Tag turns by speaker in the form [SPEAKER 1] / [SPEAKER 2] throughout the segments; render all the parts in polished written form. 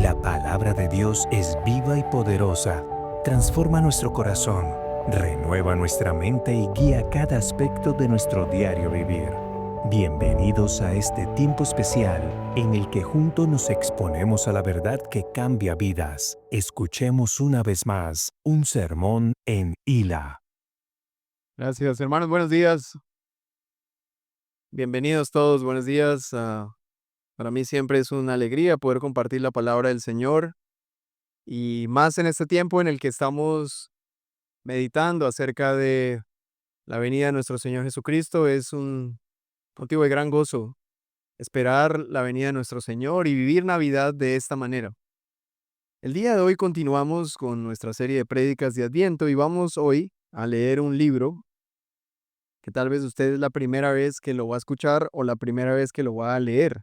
[SPEAKER 1] La palabra de Dios es viva y poderosa. Transforma nuestro corazón, renueva nuestra mente y guía cada aspecto de nuestro diario vivir. Bienvenidos a este tiempo especial en el que juntos nos exponemos a la verdad que cambia vidas. Escuchemos una vez más un sermón en Hila.
[SPEAKER 2] Gracias, hermanos. Buenos días. Bienvenidos todos. Buenos días. Para mí siempre es una alegría poder compartir la palabra del Señor y más en este tiempo en el que estamos meditando acerca de la venida de nuestro Señor Jesucristo. Es un motivo de gran gozo esperar la venida de nuestro Señor y vivir Navidad de esta manera. El día de hoy continuamos con nuestra serie de prédicas de Adviento y vamos hoy a leer un libro que tal vez usted es la primera vez que lo va a escuchar o la primera vez que lo va a leer.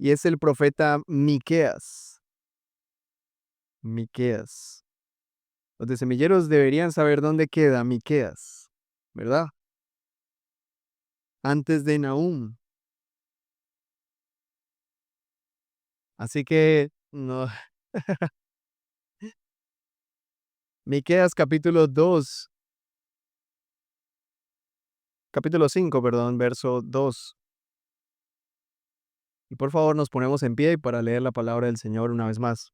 [SPEAKER 2] Y es el profeta Miqueas. Miqueas. Los de semilleros deberían saber dónde queda Miqueas, ¿verdad? Antes de Nahum. Así que, no. Miqueas capítulo 5, perdón, verso 2. Y por favor nos ponemos en pie para leer la palabra del Señor una vez más.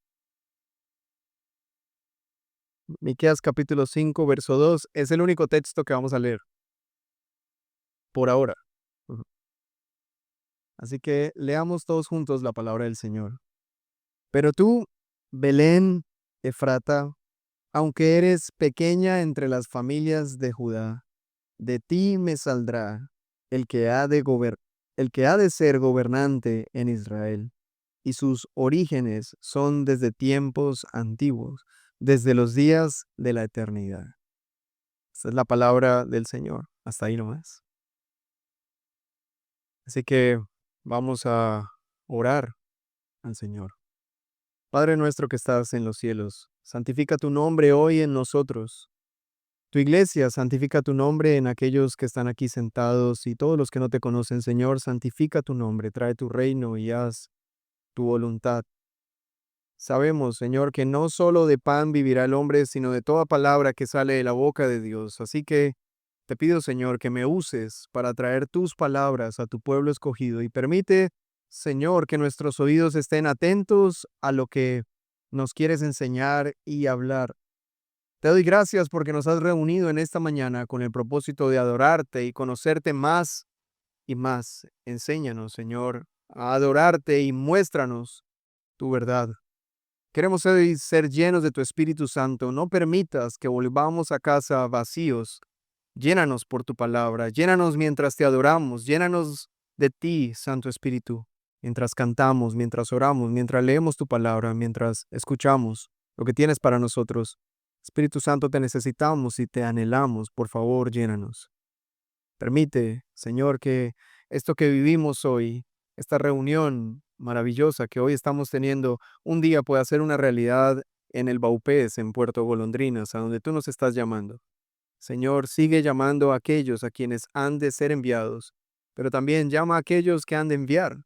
[SPEAKER 2] Miqueas capítulo 5, verso 2 es el único texto que vamos a leer por ahora. Ujú. Así que leamos todos juntos la palabra del Señor. Pero tú, Belén, Efrata, aunque eres pequeña entre las familias de Judá, de ti me saldrá el que el que ha de ser gobernante en Israel, y sus orígenes son desde tiempos antiguos, desde los días de la eternidad. Esta es la palabra del Señor. Hasta ahí nomás. Así que vamos a orar al Señor. Padre nuestro que estás en los cielos, santifica tu nombre hoy en nosotros. Tu iglesia, santifica tu nombre en aquellos que están aquí sentados y todos los que no te conocen, Señor, santifica tu nombre, trae tu reino y haz tu voluntad. Sabemos, Señor, que no solo de pan vivirá el hombre, sino de toda palabra que sale de la boca de Dios. Así que te pido, Señor, que me uses para traer tus palabras a tu pueblo escogido y permite, Señor, que nuestros oídos estén atentos a lo que nos quieres enseñar y hablar. Te doy gracias porque nos has reunido en esta mañana con el propósito de adorarte y conocerte más y más. Enséñanos, Señor, a adorarte y muéstranos tu verdad. Queremos hoy ser llenos de tu Espíritu Santo. No permitas que volvamos a casa vacíos. Llénanos por tu palabra. Llénanos mientras te adoramos. Llénanos de ti, Santo Espíritu, mientras cantamos, mientras oramos, mientras leemos tu palabra, mientras escuchamos lo que tienes para nosotros. Espíritu Santo, te necesitamos y te anhelamos. Por favor, llénanos. Permite, Señor, que esto que vivimos hoy, esta reunión maravillosa que hoy estamos teniendo, un día pueda ser una realidad en el Baupés, en Puerto Golondrinas, a donde tú nos estás llamando. Señor, sigue llamando a aquellos a quienes han de ser enviados, pero también llama a aquellos que han de enviar.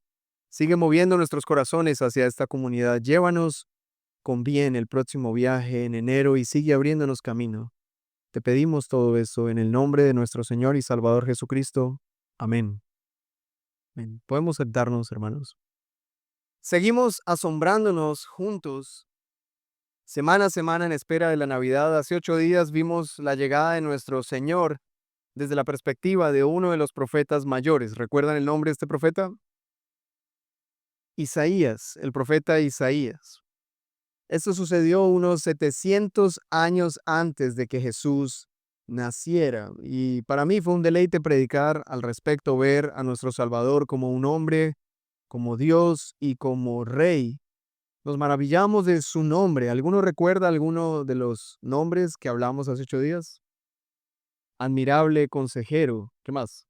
[SPEAKER 2] Sigue moviendo nuestros corazones hacia esta comunidad. Llévanos con bien el próximo viaje en enero y sigue abriéndonos camino. Te pedimos todo eso en el nombre de nuestro Señor y Salvador Jesucristo. Amén. Amén. Podemos sentarnos, hermanos. Seguimos asombrándonos juntos, semana a semana en espera de la Navidad. Hace 8 días vimos la llegada de nuestro Señor desde la perspectiva de uno de los profetas mayores. ¿Recuerdan el nombre de este profeta? Isaías, el profeta Isaías. Esto sucedió unos 700 años antes de que Jesús naciera. Y para mí fue un deleite predicar al respecto, ver a nuestro Salvador como un hombre, como Dios y como Rey. Nos maravillamos de su nombre. ¿Alguno recuerda alguno de los nombres que hablamos hace 8 días? Admirable consejero. ¿Qué más?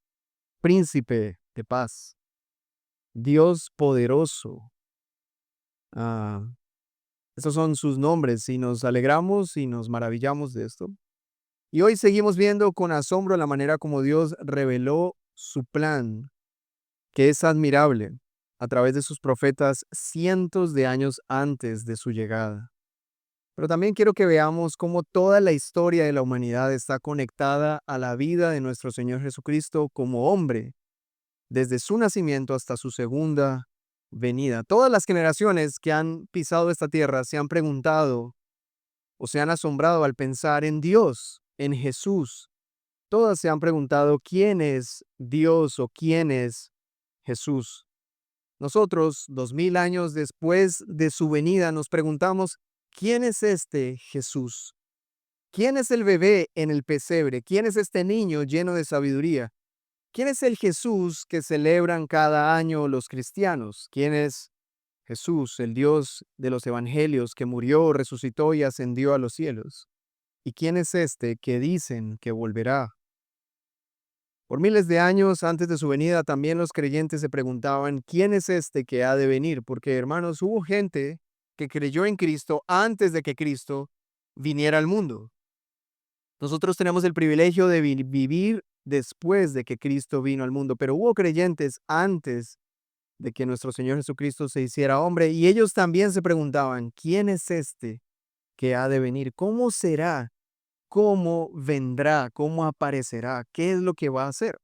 [SPEAKER 2] Príncipe de paz. Dios poderoso. Ah, Esos son sus nombres y nos alegramos y nos maravillamos de esto. Y hoy seguimos viendo con asombro la manera como Dios reveló su plan, que es admirable. a través de sus profetas cientos de años antes de su llegada. Pero también quiero que veamos cómo toda la historia de la humanidad está conectada a la vida de nuestro Señor Jesucristo como hombre, desde su nacimiento hasta su segunda venida. Todas las generaciones que han pisado esta tierra se han preguntado o se han asombrado al pensar en Dios, en Jesús. Todas se han preguntado quién es Dios o quién es Jesús. Nosotros, 2000 años después de su venida, nos preguntamos, ¿quién es este Jesús? ¿Quién es el bebé en el pesebre? ¿Quién es este niño lleno de sabiduría? ¿Quién es el Jesús que celebran cada año los cristianos? ¿Quién es Jesús, el Dios de los evangelios, que murió, resucitó y ascendió a los cielos? ¿Y quién es este que dicen que volverá? Por miles de años antes de su venida, también los creyentes se preguntaban, ¿quién es este que ha de venir? Porque, hermanos, hubo gente que creyó en Cristo antes de que Cristo viniera al mundo. Nosotros tenemos el privilegio de vivir después de que Cristo vino al mundo, pero hubo creyentes antes de que nuestro Señor Jesucristo se hiciera hombre y ellos también se preguntaban, ¿quién es este que ha de venir? ¿Cómo será? ¿Cómo vendrá? ¿Cómo aparecerá? ¿Qué es lo que va a hacer?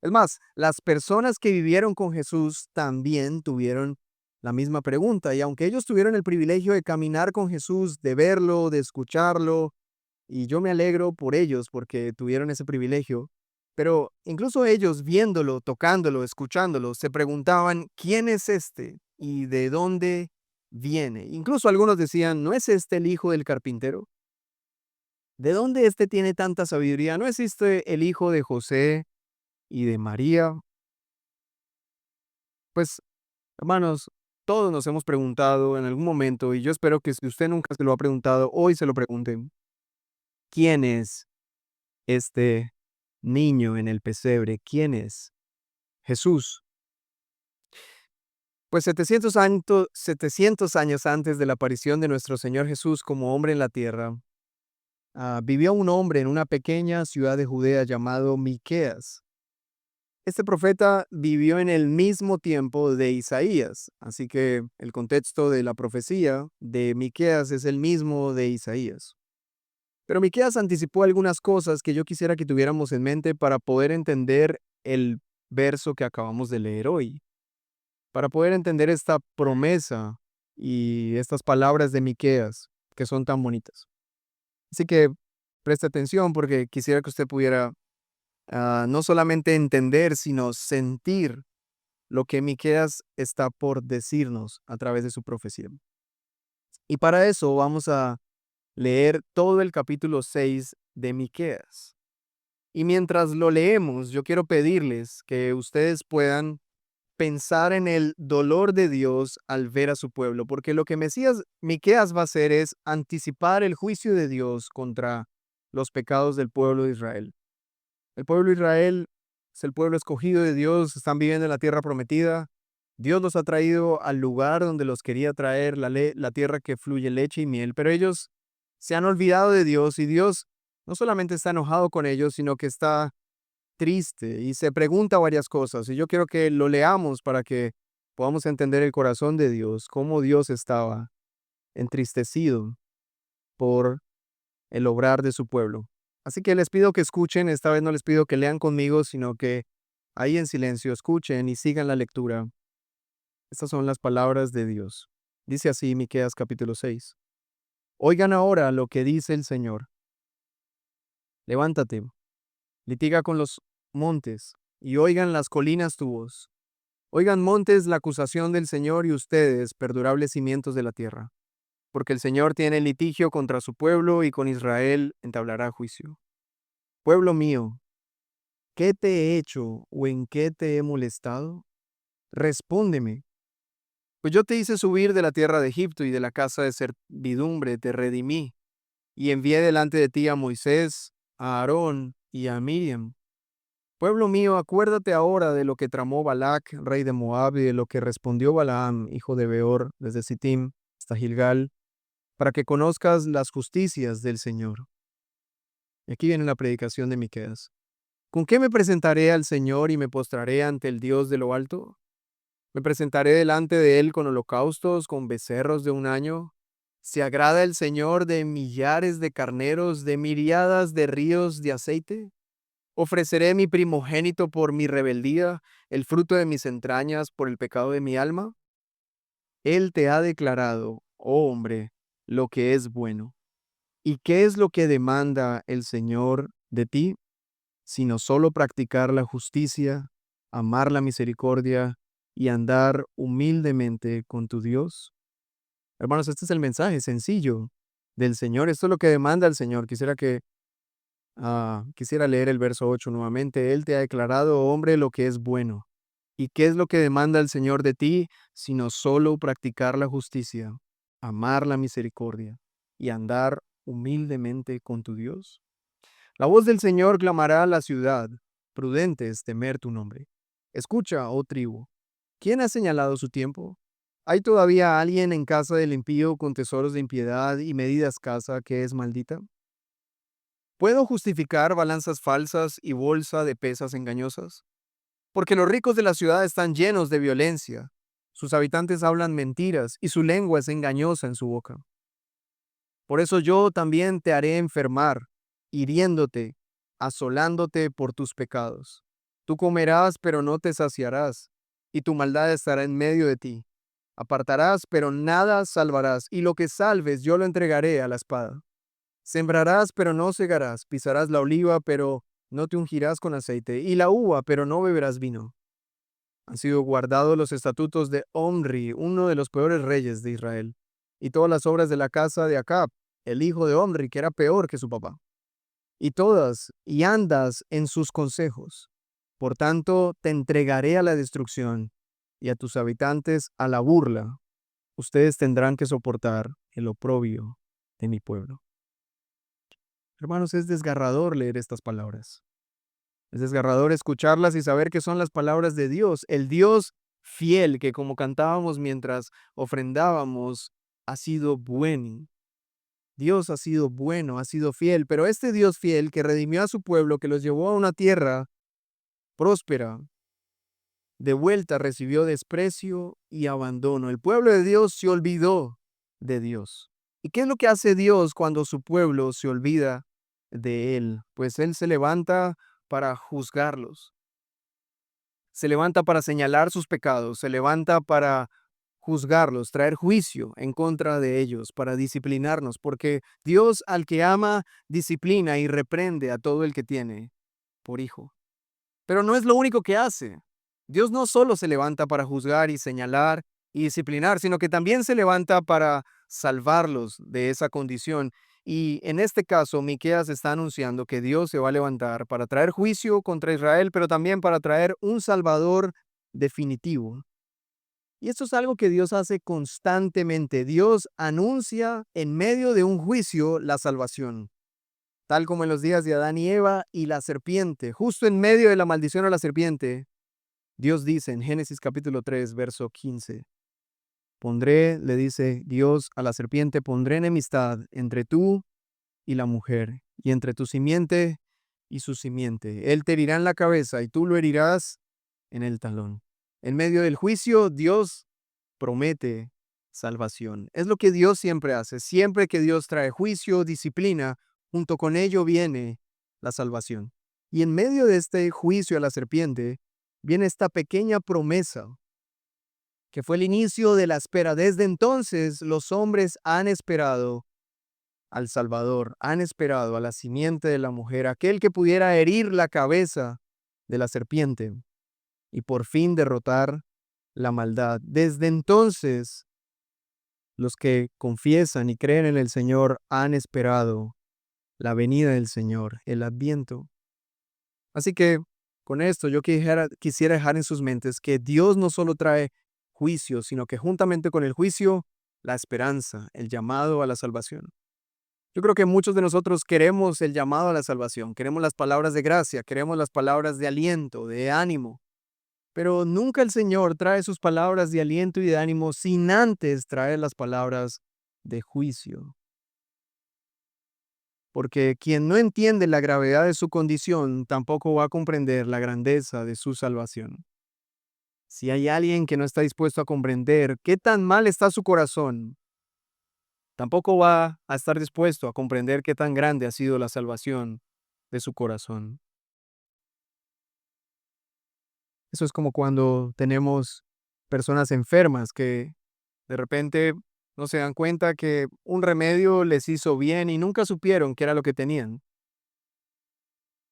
[SPEAKER 2] Es más, las personas que vivieron con Jesús también tuvieron la misma pregunta, y aunque ellos tuvieron el privilegio de caminar con Jesús, de verlo, de escucharlo, y yo me alegro por ellos porque tuvieron ese privilegio, pero incluso ellos viéndolo, tocándolo, escuchándolo, se preguntaban, ¿quién es este y de dónde viene? Incluso algunos decían, ¿no es este el hijo del carpintero? ¿De dónde este tiene tanta sabiduría? ¿No es este el hijo de José y de María? Pues, hermanos, todos nos hemos preguntado en algún momento, y yo espero que si usted nunca se lo ha preguntado, hoy se lo pregunten. ¿Quién es este niño en el pesebre? ¿Quién es? Jesús. Pues 700 años antes de la aparición de nuestro Señor Jesús como hombre en la tierra, vivió un hombre en una pequeña ciudad de Judea llamado Miqueas. Este profeta vivió en el mismo tiempo de Isaías, así que el contexto de la profecía de Miqueas es el mismo de Isaías. Pero Miqueas anticipó algunas cosas que yo quisiera que tuviéramos en mente para poder entender el verso que acabamos de leer hoy, para poder entender esta promesa y estas palabras de Miqueas que son tan bonitas. Así que preste atención porque quisiera que usted pudiera no solamente entender, sino sentir lo que Miqueas está por decirnos a través de su profecía. Y para eso vamos a leer todo el capítulo 6 de Miqueas. Y mientras lo leemos, yo quiero pedirles que ustedes puedan pensar en el dolor de Dios al ver a su pueblo, porque lo que Miqueas va a hacer es anticipar el juicio de Dios contra los pecados del pueblo de Israel. El pueblo de Israel es el pueblo escogido de Dios, están viviendo en la tierra prometida. Dios los ha traído al lugar donde los quería traer, la tierra que fluye leche y miel, pero ellos se han olvidado de Dios y Dios no solamente está enojado con ellos, sino que está triste y se pregunta varias cosas. Y yo quiero que lo leamos para que podamos entender el corazón de Dios, cómo Dios estaba entristecido por el obrar de su pueblo. Así que les pido que escuchen, esta vez no les pido que lean conmigo, sino que ahí en silencio escuchen y sigan la lectura. Estas son las palabras de Dios. Dice así Miqueas capítulo 6. Oigan ahora lo que dice el Señor. Levántate, litiga con los montes, y oigan las colinas tu voz. Oigan montes la acusación del Señor y ustedes, perdurables cimientos de la tierra. Porque el Señor tiene litigio contra su pueblo y con Israel entablará juicio. Pueblo mío, ¿qué te he hecho o en qué te he molestado? Respóndeme. Pues yo te hice subir de la tierra de Egipto y de la casa de servidumbre te redimí, y envié delante de ti a Moisés, a Aarón y a Miriam. Pueblo mío, acuérdate ahora de lo que tramó Balac, rey de Moab, y de lo que respondió Balaam, hijo de Beor, desde Sittim hasta Gilgal, para que conozcas las justicias del Señor. Y aquí viene la predicación de Miqueas. ¿Con qué me presentaré al Señor y me postraré ante el Dios de lo alto? Me presentaré delante de él con holocaustos, con becerros de un año. ¿Se agrada el Señor de millares de carneros, de miriadas de ríos de aceite? ¿Ofreceré mi primogénito por mi rebeldía, el fruto de mis entrañas por el pecado de mi alma? Él te ha declarado, oh hombre, lo que es bueno. ¿Y qué es lo que demanda el Señor de ti? Sino solo practicar la justicia, amar la misericordia y andar humildemente con tu Dios. Hermanos, este es el mensaje sencillo del Señor. Esto es lo que demanda el Señor. Quisiera leer el verso 8 nuevamente. Él te ha declarado, oh hombre, lo que es bueno. ¿Y qué es lo que demanda el Señor de ti? Sino solo practicar la justicia, amar la misericordia y andar humildemente con tu Dios. La voz del Señor clamará a la ciudad. Prudente es temer tu nombre. Escucha, oh tribu. ¿Quién ha señalado su tiempo? ¿Hay todavía alguien en casa del impío con tesoros de impiedad y medidas casa que es maldita? ¿Puedo justificar balanzas falsas y bolsa de pesas engañosas? Porque los ricos de la ciudad están llenos de violencia. Sus habitantes hablan mentiras y su lengua es engañosa en su boca. Por eso yo también te haré enfermar, hiriéndote, asolándote por tus pecados. Tú comerás, pero no te saciarás, y tu maldad estará en medio de ti. Apartarás, pero nada salvarás, y lo que salves yo lo entregaré a la espada. Sembrarás, pero no segarás, pisarás la oliva, pero no te ungirás con aceite, y la uva, pero no beberás vino. Han sido guardados los estatutos de Omri, uno de los peores reyes de Israel, y todas las obras de la casa de Acab, el hijo de Omri, que era peor que su papá, y andas en sus consejos. Por tanto, te entregaré a la destrucción y a tus habitantes a la burla. Ustedes tendrán que soportar el oprobio de mi pueblo. Hermanos, es desgarrador leer estas palabras. Es desgarrador escucharlas y saber que son las palabras de Dios, el Dios fiel que, como cantábamos mientras ofrendábamos, ha sido bueno. Dios ha sido bueno, ha sido fiel, pero este Dios fiel que redimió a su pueblo, que los llevó a una tierra próspera, de vuelta recibió desprecio y abandono. El pueblo de Dios se olvidó de Dios. ¿Y qué es lo que hace Dios cuando su pueblo se olvida de Él? Pues Él se levanta para juzgarlos. Se levanta para señalar sus pecados, se levanta para juzgarlos, traer juicio en contra de ellos, para disciplinarnos, porque Dios al que ama, disciplina y reprende a todo el que tiene por hijo. Pero no es lo único que hace. Dios no solo se levanta para juzgar y señalar y disciplinar, sino que también se levanta para salvarlos de esa condición. Y en este caso, Miqueas está anunciando que Dios se va a levantar para traer juicio contra Israel, pero también para traer un Salvador definitivo. Y esto es algo que Dios hace constantemente. Dios anuncia en medio de un juicio la salvación, tal como en los días de Adán y Eva y la serpiente. Justo en medio de la maldición a la serpiente, Dios dice en Génesis capítulo 3, verso 15, le dice Dios a la serpiente, pondré enemistad entre tú y la mujer, y entre tu simiente y su simiente. Él te herirá en la cabeza y tú lo herirás en el talón. En medio del juicio, Dios promete salvación. Es lo que Dios siempre hace. Siempre que Dios trae juicio, disciplina, junto con ello viene la salvación. Y en medio de este juicio a la serpiente, viene esta pequeña promesa que fue el inicio de la espera. Desde entonces los hombres han esperado al Salvador, han esperado a la simiente de la mujer, aquel que pudiera herir la cabeza de la serpiente y por fin derrotar la maldad. Desde entonces, los que confiesan y creen en el Señor han esperado la venida del Señor, el Adviento. Así que con esto yo quisiera dejar en sus mentes que Dios no solo trae juicio, sino que juntamente con el juicio, la esperanza, el llamado a la salvación. Yo creo que muchos de nosotros queremos el llamado a la salvación, queremos las palabras de gracia, queremos las palabras de aliento, de ánimo, pero nunca el Señor trae sus palabras de aliento y de ánimo sin antes traer las palabras de juicio. Porque quien no entiende la gravedad de su condición tampoco va a comprender la grandeza de su salvación. Si hay alguien que no está dispuesto a comprender qué tan mal está su corazón, tampoco va a estar dispuesto a comprender qué tan grande ha sido la salvación de su corazón. Eso es como cuando tenemos personas enfermas que de repente no se dan cuenta que un remedio les hizo bien y nunca supieron qué era lo que tenían.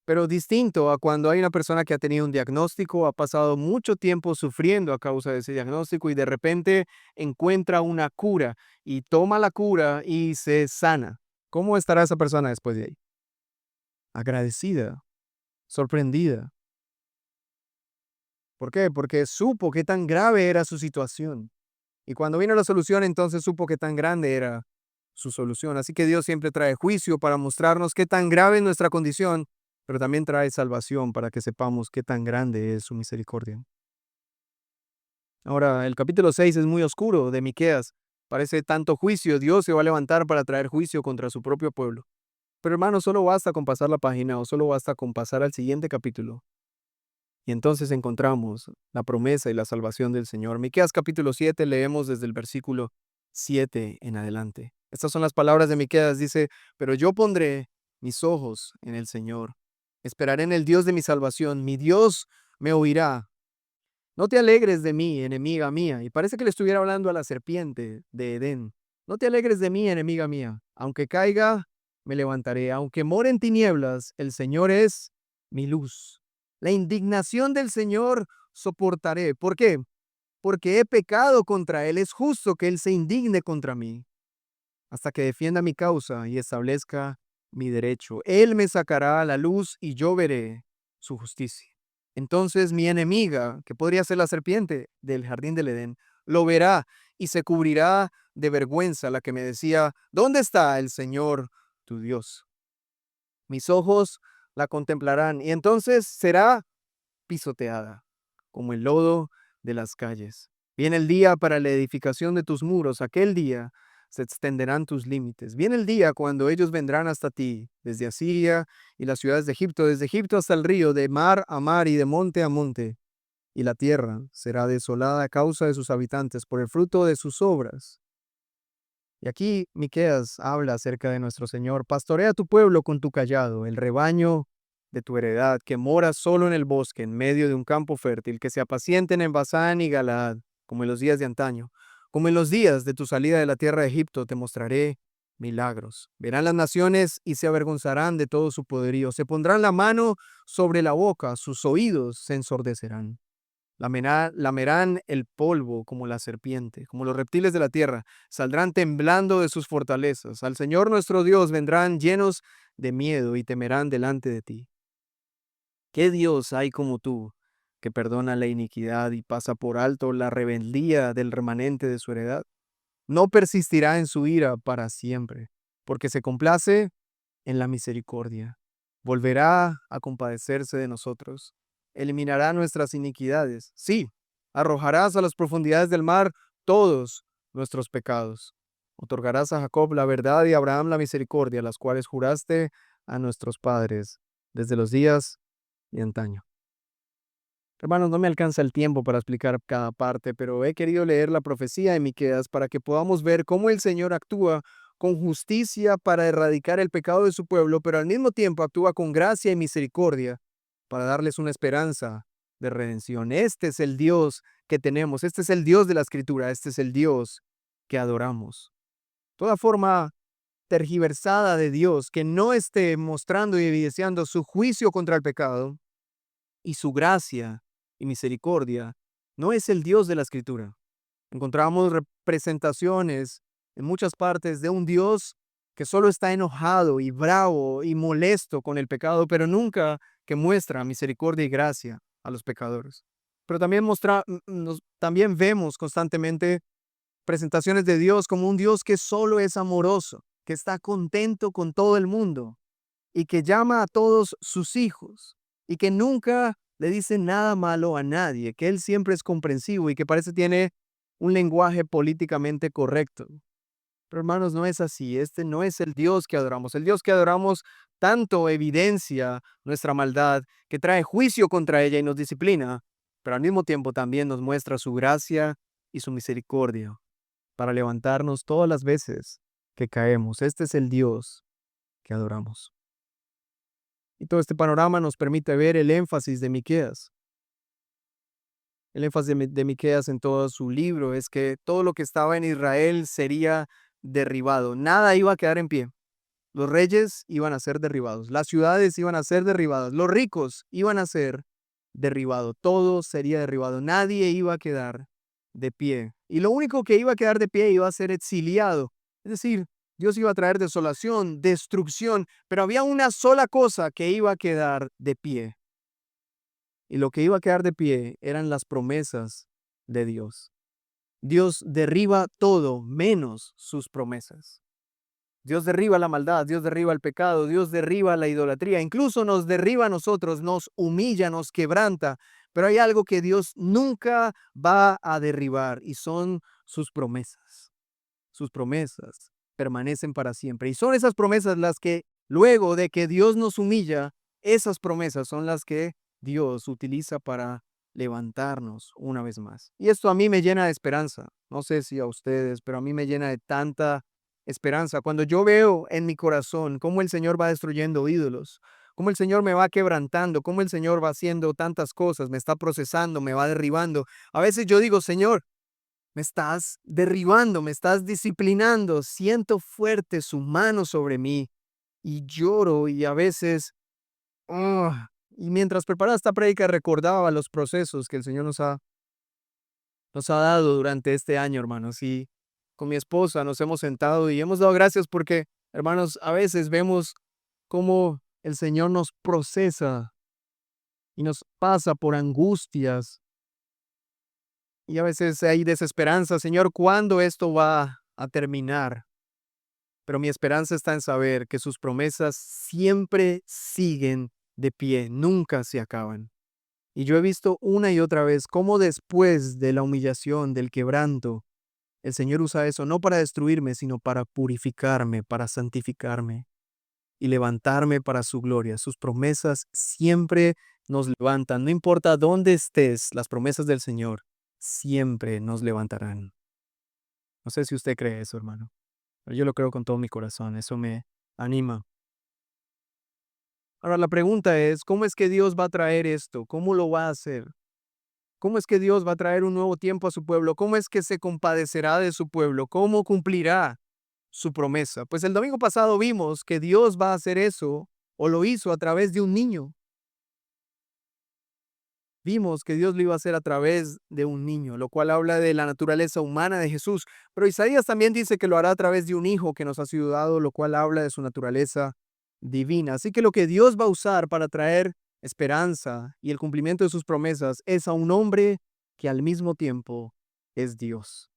[SPEAKER 2] Pero distinto a cuando hay una persona que ha tenido un diagnóstico, ha pasado mucho tiempo sufriendo a causa de ese diagnóstico y de repente encuentra una cura y toma la cura y se sana. ¿Cómo estará esa persona después de ahí? Agradecida, sorprendida. ¿Por qué? Porque supo qué tan grave era su situación. Y cuando vino la solución, entonces supo qué tan grande era su solución. Así que Dios siempre trae juicio para mostrarnos qué tan grave es nuestra condición, pero también trae salvación para que sepamos qué tan grande es su misericordia. Ahora, el capítulo 6 es muy oscuro de Miqueas. Parece tanto juicio. Dios se va a levantar para traer juicio contra su propio pueblo. Pero hermano, solo basta con pasar la página o solo basta con pasar al siguiente capítulo. Y entonces encontramos la promesa y la salvación del Señor. Miqueas capítulo 7 leemos desde el versículo 7 en adelante. Estas son las palabras de Miqueas. Dice, pero yo pondré mis ojos en el Señor. Esperaré en el Dios de mi salvación. Mi Dios me oirá. No te alegres de mí, enemiga mía. Y parece que le estuviera hablando a la serpiente de Edén. No te alegres de mí, enemiga mía. Aunque caiga, me levantaré. Aunque more en tinieblas, el Señor es mi luz. La indignación del Señor soportaré. ¿Por qué? Porque he pecado contra Él. Es justo que Él se indigne contra mí hasta que defienda mi causa y establezca mi derecho. Él me sacará a la luz y yo veré su justicia. Entonces mi enemiga, que podría ser la serpiente del jardín del Edén, lo verá y se cubrirá de vergüenza, la que me decía, ¿dónde está el Señor tu Dios? Mis ojos la contemplarán y entonces será pisoteada, como el lodo de las calles. Viene el día para la edificación de tus muros, aquel día se extenderán tus límites. Viene el día cuando ellos vendrán hasta ti, desde Asiria y las ciudades de Egipto, desde Egipto hasta el río, de mar a mar y de monte a monte. Y la tierra será desolada a causa de sus habitantes, por el fruto de sus obras. Y aquí Miqueas habla acerca de nuestro Señor. Pastorea tu pueblo con tu cayado, el rebaño de tu heredad, que mora solo en el bosque, en medio de un campo fértil, que se apacienten en Basán y Galaad, como en los días de antaño. Como en los días de tu salida de la tierra de Egipto, te mostraré milagros. Verán las naciones y se avergonzarán de todo su poderío. Se pondrán la mano sobre la boca, sus oídos se ensordecerán. Lamerán el polvo como la serpiente, como los reptiles de la tierra, saldrán temblando de sus fortalezas. Al Señor nuestro Dios vendrán llenos de miedo y temerán delante de ti. ¿Qué Dios hay como tú, que perdona la iniquidad y pasa por alto la rebeldía del remanente de su heredad? No persistirá en su ira para siempre, porque se complace en la misericordia. Volverá a compadecerse de nosotros. Eliminará nuestras iniquidades. Sí, arrojarás a las profundidades del mar todos nuestros pecados. Otorgarás a Jacob la verdad y a Abraham la misericordia, las cuales juraste a nuestros padres desde los días de antaño. Hermanos, no me alcanza el tiempo para explicar cada parte, pero he querido leer la profecía de Miqueas para que podamos ver cómo el Señor actúa con justicia para erradicar el pecado de su pueblo, pero al mismo tiempo actúa con gracia y misericordia para darles una esperanza de redención. Este es el Dios que tenemos, este es el Dios de la Escritura, este es el Dios que adoramos. Toda forma tergiversada de Dios que no esté mostrando y evidenciando su juicio contra el pecado y su gracia y misericordia, no es el Dios de la Escritura. Encontramos representaciones en muchas partes de un Dios que solo está enojado y bravo y molesto con el pecado, pero nunca que muestra misericordia y gracia a los pecadores. Pero también, también vemos constantemente presentaciones de Dios como un Dios que solo es amoroso, que está contento con todo el mundo y que llama a todos sus hijos y que nunca le dice nada malo a nadie, que Él siempre es comprensivo y que parece tiene un lenguaje políticamente correcto. Pero hermanos, no es así. Este no es el Dios que adoramos. El Dios que adoramos tanto evidencia nuestra maldad, que trae juicio contra ella y nos disciplina, pero al mismo tiempo también nos muestra su gracia y su misericordia para levantarnos todas las veces que caemos. Este es el Dios que adoramos. Y todo este panorama nos permite ver el énfasis de Miqueas. El énfasis de Miqueas en todo su libro es que todo lo que estaba en Israel sería derribado. Nada iba a quedar en pie. Los reyes iban a ser derribados, las ciudades iban a ser derribadas, los ricos iban a ser derribados, todo sería derribado, nadie iba a quedar de pie. Y lo único que iba a quedar de pie iba a ser exiliado. Es decir, Dios iba a traer desolación, destrucción, pero había una sola cosa que iba a quedar de pie. Y lo que iba a quedar de pie eran las promesas de Dios. Dios derriba todo menos sus promesas. Dios derriba la maldad, Dios derriba el pecado, Dios derriba la idolatría, incluso nos derriba a nosotros, nos humilla, nos quebranta, pero hay algo que Dios nunca va a derribar y son sus promesas. Sus promesas permanecen para siempre y son esas promesas las que luego de que Dios nos humilla, esas promesas son las que Dios utiliza para levantarnos una vez más. Y esto a mí me llena de esperanza. No sé si a ustedes, pero a mí me llena de tanta esperanza. Cuando yo veo en mi corazón cómo el Señor va destruyendo ídolos, cómo el Señor me va quebrantando, cómo el Señor va haciendo tantas cosas, me está procesando, me va derribando. A veces yo digo, Señor, me estás derribando, me estás disciplinando, siento fuerte su mano sobre mí y lloro y a veces, y mientras preparaba esta prédica recordaba los procesos que el Señor nos ha dado durante este año, hermanos, y con mi esposa nos hemos sentado y hemos dado gracias porque, hermanos, a veces vemos cómo el Señor nos procesa y nos pasa por angustias y a veces hay desesperanza, Señor, ¿cuándo esto va a terminar? Pero mi esperanza está en saber que sus promesas siempre siguen de pie, nunca se acaban. Y yo he visto una y otra vez cómo después de la humillación, del quebranto, el Señor usa eso no para destruirme, sino para purificarme, para santificarme y levantarme para su gloria. Sus promesas siempre nos levantan. No importa dónde estés, las promesas del Señor siempre nos levantarán. No sé si usted cree eso, hermano, pero yo lo creo con todo mi corazón. Eso me anima. Ahora la pregunta es, ¿cómo es que Dios va a traer esto? ¿Cómo lo va a hacer? ¿Cómo es que Dios va a traer un nuevo tiempo a su pueblo? ¿Cómo es que se compadecerá de su pueblo? ¿Cómo cumplirá su promesa? Pues el domingo pasado vimos que Dios va a hacer eso, o lo hizo a través de un niño. Vimos que Dios lo iba a hacer a través de un niño, lo cual habla de la naturaleza humana de Jesús. Pero Isaías también dice que lo hará a través de un hijo que nos ha sido dado, lo cual habla de su naturaleza divina. Así que lo que Dios va a usar para traer esperanza y el cumplimiento de sus promesas es a un hombre que al mismo tiempo es Dios.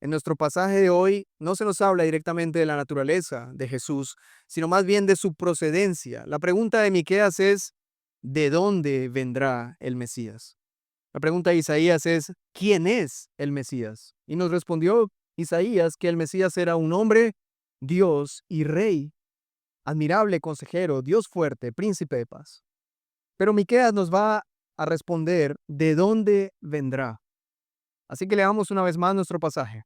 [SPEAKER 2] En nuestro pasaje de hoy no se nos habla directamente de la naturaleza de Jesús, sino más bien de su procedencia. La pregunta de Miqueas es, ¿de dónde vendrá el Mesías? La pregunta de Isaías es, ¿quién es el Mesías? Y nos respondió Isaías que el Mesías era un hombre, Dios y rey, admirable consejero, Dios fuerte, príncipe de paz. Pero Miqueas nos va a responder de dónde vendrá. Así que leamos una vez más nuestro pasaje.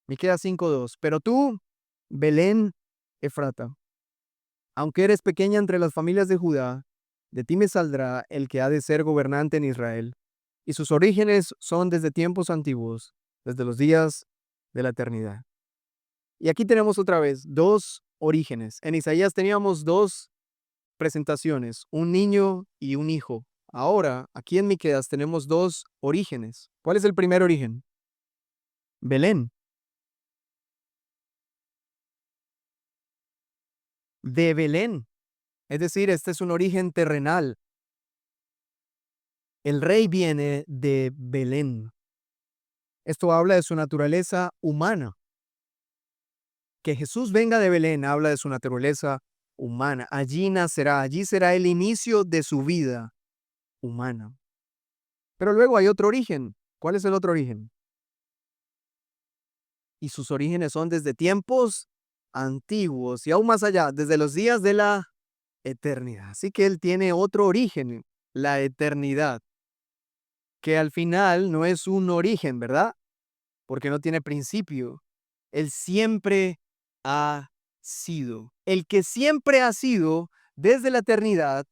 [SPEAKER 2] Miqueas 5:2. Pero tú, Belén Efrata, aunque eres pequeña entre las familias de Judá, de ti me saldrá el que ha de ser gobernante en Israel, y sus orígenes son desde tiempos antiguos, desde los días de la eternidad. Y aquí tenemos otra vez dos orígenes. En Isaías teníamos dos presentaciones, un niño y un hijo. Ahora, aquí en Miqueas tenemos dos orígenes. ¿Cuál es el primer origen? Belén. De Belén. Es decir, este es un origen terrenal. El rey viene de Belén. Esto habla de su naturaleza humana. Que Jesús venga de Belén habla de su naturaleza humana. Allí nacerá, allí será el inicio de su vida humana. Pero luego hay otro origen. ¿Cuál es el otro origen? Y sus orígenes son desde tiempos antiguos y aún más allá, desde los días de la eternidad. Así que él tiene otro origen, la eternidad. que al final no es un origen, ¿verdad? Porque no tiene principio. Él siempre ha sido. El que siempre ha sido desde la eternidad,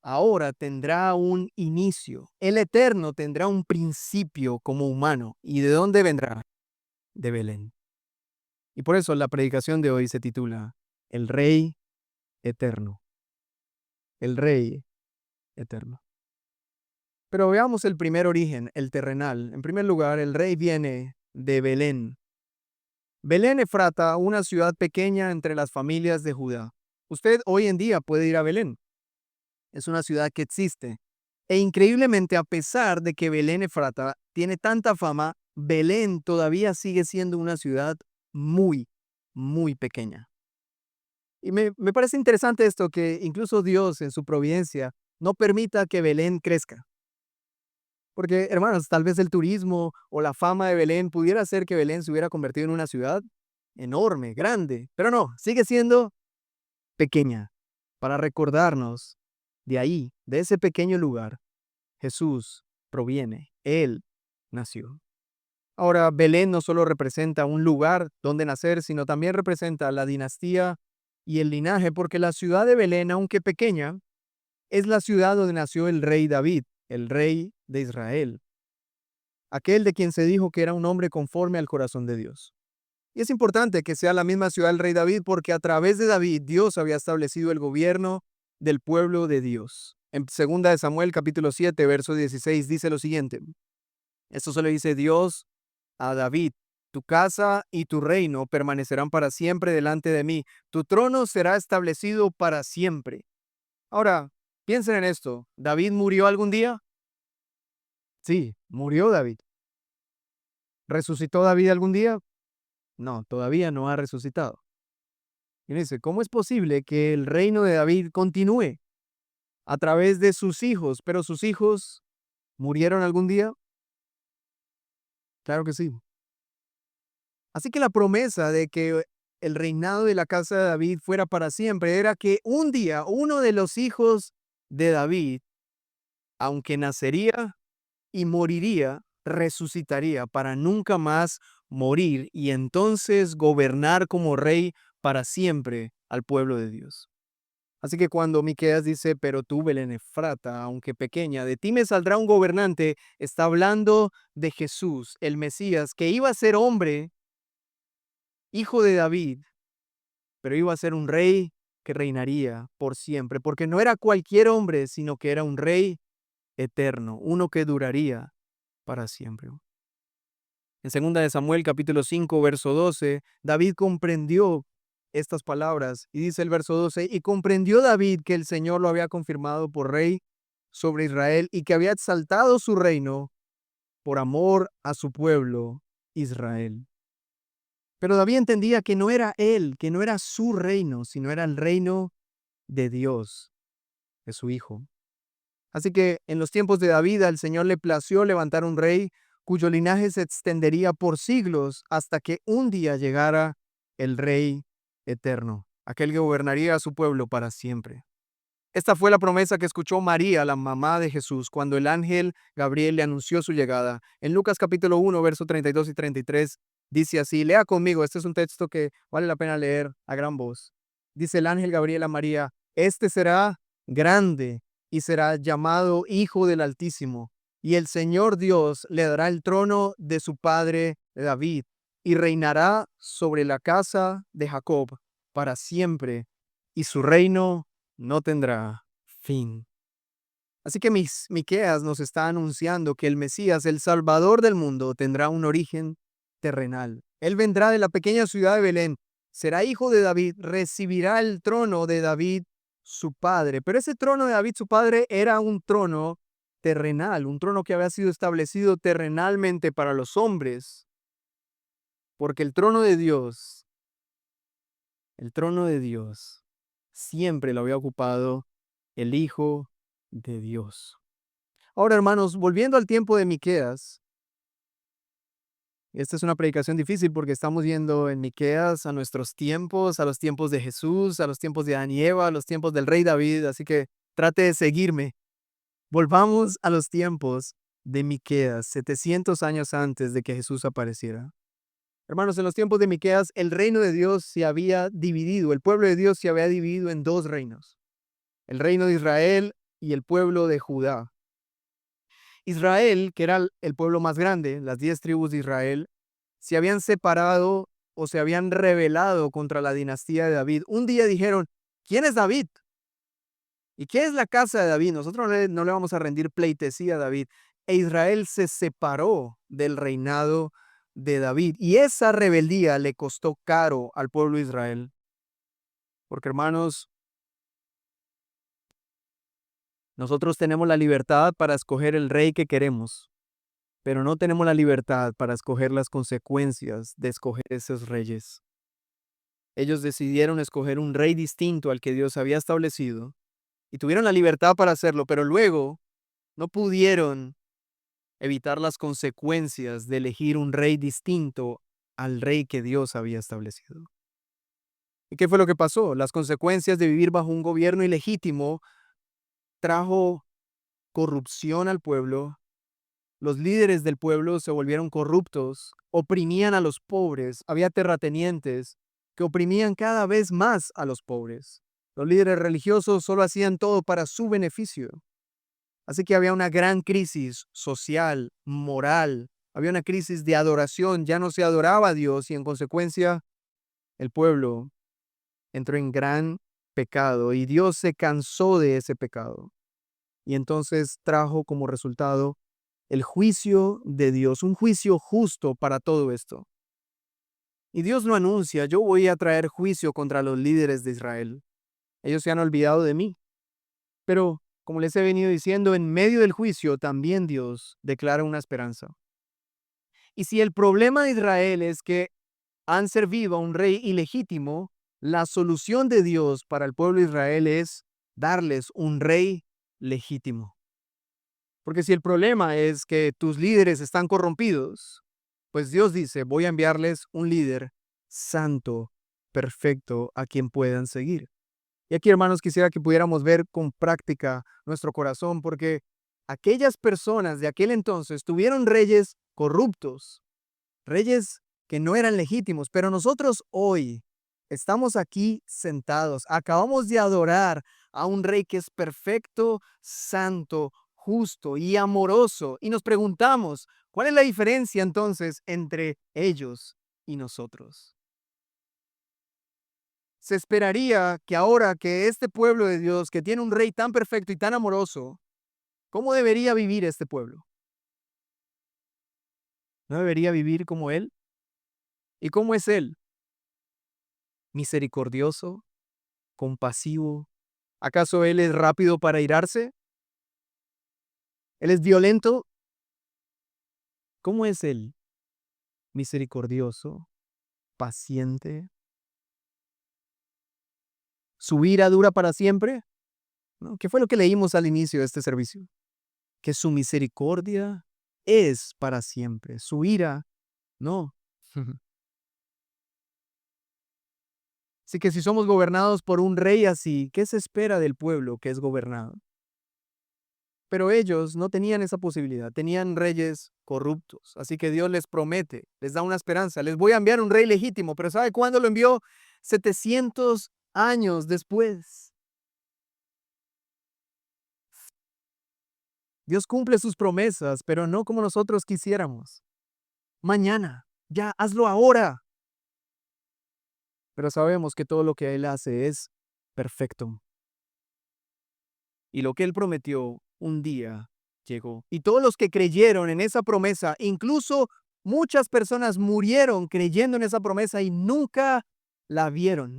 [SPEAKER 2] ahora tendrá un inicio. El eterno tendrá un principio como humano. ¿Y de dónde vendrá? De Belén. Y por eso la predicación de hoy se titula El Rey Eterno. El Rey Eterno. Pero veamos el primer origen, el terrenal. En primer lugar, el rey viene de Belén. Belén Efrata, una ciudad pequeña entre las familias de Judá. Usted hoy en día puede ir a Belén. Es una ciudad que existe. E increíblemente, a pesar de que Belén Efrata tiene tanta fama, Belén todavía sigue siendo una ciudad muy, muy pequeña. Y me parece interesante esto, que incluso Dios en su providencia no permita que Belén crezca. Porque, hermanos, tal vez el turismo o la fama de Belén pudiera hacer que Belén se hubiera convertido en una ciudad enorme, grande, pero no, sigue siendo pequeña. Para recordarnos de ahí, de ese pequeño lugar, Jesús proviene, Él nació. Ahora, Belén no solo representa un lugar donde nacer, sino también representa la dinastía y el linaje, porque la ciudad de Belén, aunque pequeña, es la ciudad donde nació el rey David, el rey de Israel, aquel de quien se dijo que era un hombre conforme al corazón de Dios. Y es importante que sea la misma ciudad del rey David porque a través de David Dios había establecido el gobierno del pueblo de Dios. En 2 de Samuel capítulo 7, verso 16 dice lo siguiente. Esto se le dice Dios a David: tu casa y tu reino permanecerán para siempre delante de mí. Tu trono será establecido para siempre. Ahora, piensen en esto. ¿David murió algún día? Sí, murió David. ¿Resucitó David algún día? No, todavía no ha resucitado. Y dice, ¿cómo es posible que el reino de David continúe a través de sus hijos? ¿Pero sus hijos murieron algún día? Claro que sí. Así que la promesa de que el reinado de la casa de David fuera para siempre era que un día uno de los hijos de David, aunque nacería y moriría, resucitaría para nunca más morir y entonces gobernar como rey para siempre al pueblo de Dios. Así que cuando Miqueas dice, pero tú, Belén Efrata, aunque pequeña, de ti me saldrá un gobernante, está hablando de Jesús, el Mesías, que iba a ser hombre, hijo de David, pero iba a ser un rey que reinaría por siempre, porque no era cualquier hombre, sino que era un rey eterno, uno que duraría para siempre. En 2 de Samuel capítulo 5, verso 12, David comprendió estas palabras y dice el verso 12, y comprendió David que el Señor lo había confirmado por rey sobre Israel y que había exaltado su reino por amor a su pueblo Israel. Pero David entendía que no era él, que no era su reino, sino era el reino de Dios, de su Hijo. Así que en los tiempos de David al Señor le plació levantar un rey cuyo linaje se extendería por siglos hasta que un día llegara el Rey eterno, aquel que gobernaría a su pueblo para siempre. Esta fue la promesa que escuchó María, la mamá de Jesús, cuando el ángel Gabriel le anunció su llegada. En Lucas capítulo 1, versos 32 y 33, dice así, lea conmigo, este es un texto que vale la pena leer a gran voz. Dice el ángel Gabriel a María, este será grande y será llamado Hijo del Altísimo, y el Señor Dios le dará el trono de su padre David, y reinará sobre la casa de Jacob para siempre, y su reino no tendrá fin. Así que Miqueas nos está anunciando que el Mesías, el Salvador del mundo, tendrá un origen terrenal. Él vendrá de la pequeña ciudad de Belén, será hijo de David, recibirá el trono de David, su padre. Pero ese trono de David, su padre, era un trono terrenal, un trono que había sido establecido terrenalmente para los hombres, porque el trono de Dios, siempre lo había ocupado el Hijo de Dios. Ahora, hermanos, volviendo al tiempo de Miqueas, esta es una predicación difícil porque estamos yendo en Miqueas a nuestros tiempos, a los tiempos de Jesús, a los tiempos de Adán y Eva, a los tiempos del rey David, así que trate de seguirme. Volvamos a los tiempos de Miqueas, 700 años antes de que Jesús apareciera. Hermanos, en los tiempos de Miqueas, el reino de Dios se había dividido, el pueblo de Dios se había dividido en dos reinos, el reino de Israel y el pueblo de Judá. Israel, que era el pueblo más grande, las 10 tribus de Israel, se habían separado o se habían rebelado contra la dinastía de David. Un día dijeron, ¿quién es David? ¿Y qué es la casa de David? Nosotros no le vamos a rendir pleitesía a David. E Israel se separó del reinado de David. Y esa rebeldía le costó caro al pueblo de Israel. Porque hermanos, nosotros tenemos la libertad para escoger el rey que queremos, pero no tenemos la libertad para escoger las consecuencias de escoger esos reyes. Ellos decidieron escoger un rey distinto al que Dios había establecido y tuvieron la libertad para hacerlo, pero luego no pudieron evitar las consecuencias de elegir un rey distinto al rey que Dios había establecido. ¿Y qué fue lo que pasó? Las consecuencias de vivir bajo un gobierno ilegítimo trajo corrupción al pueblo. Los líderes del pueblo se volvieron corruptos, oprimían a los pobres, había terratenientes que oprimían cada vez más a los pobres. Los líderes religiosos solo hacían todo para su beneficio. Así que había una gran crisis social, moral, había una crisis de adoración, ya no se adoraba a Dios y en consecuencia el pueblo entró en gran pecado y Dios se cansó de ese pecado. Y entonces trajo como resultado el juicio de Dios, un juicio justo para todo esto. Y Dios lo anuncia, yo voy a traer juicio contra los líderes de Israel. Ellos se han olvidado de mí. Pero, como les he venido diciendo, en medio del juicio también Dios declara una esperanza. Y si el problema de Israel es que han servido a un rey ilegítimo, la solución de Dios para el pueblo de Israel es darles un rey legítimo. Porque si el problema es que tus líderes están corrompidos, pues Dios dice, voy a enviarles un líder santo, perfecto, a quien puedan seguir. Y aquí, hermanos, quisiera que pudiéramos ver con práctica nuestro corazón, porque aquellas personas de aquel entonces tuvieron reyes corruptos, reyes que no eran legítimos, pero nosotros hoy estamos aquí sentados, acabamos de adorar a un rey que es perfecto, santo, justo y amoroso, y nos preguntamos, ¿cuál es la diferencia entonces entre ellos y nosotros? Se esperaría que ahora que este pueblo de Dios, que tiene un rey tan perfecto y tan amoroso, ¿cómo debería vivir este pueblo? ¿No debería vivir como Él? ¿Y cómo es Él? Misericordioso, compasivo. ¿Acaso Él es rápido para irarse? ¿Él es violento? ¿Cómo es Él? Misericordioso, paciente. ¿Su ira dura para siempre? ¿No? ¿Qué fue lo que leímos al inicio de este servicio? Que su misericordia es para siempre. Su ira, no. Así que si somos gobernados por un rey así, ¿qué se espera del pueblo que es gobernado? Pero ellos no tenían esa posibilidad, tenían reyes corruptos. Así que Dios les promete, les da una esperanza. Les voy a enviar un rey legítimo, pero ¿sabe cuándo lo envió? 700 años después. Dios cumple sus promesas, pero no como nosotros quisiéramos. Mañana, ya, hazlo ahora. Pero sabemos que todo lo que Él hace es perfecto. Y lo que Él prometió un día llegó. Y todos los que creyeron en esa promesa, incluso muchas personas murieron creyendo en esa promesa y nunca la vieron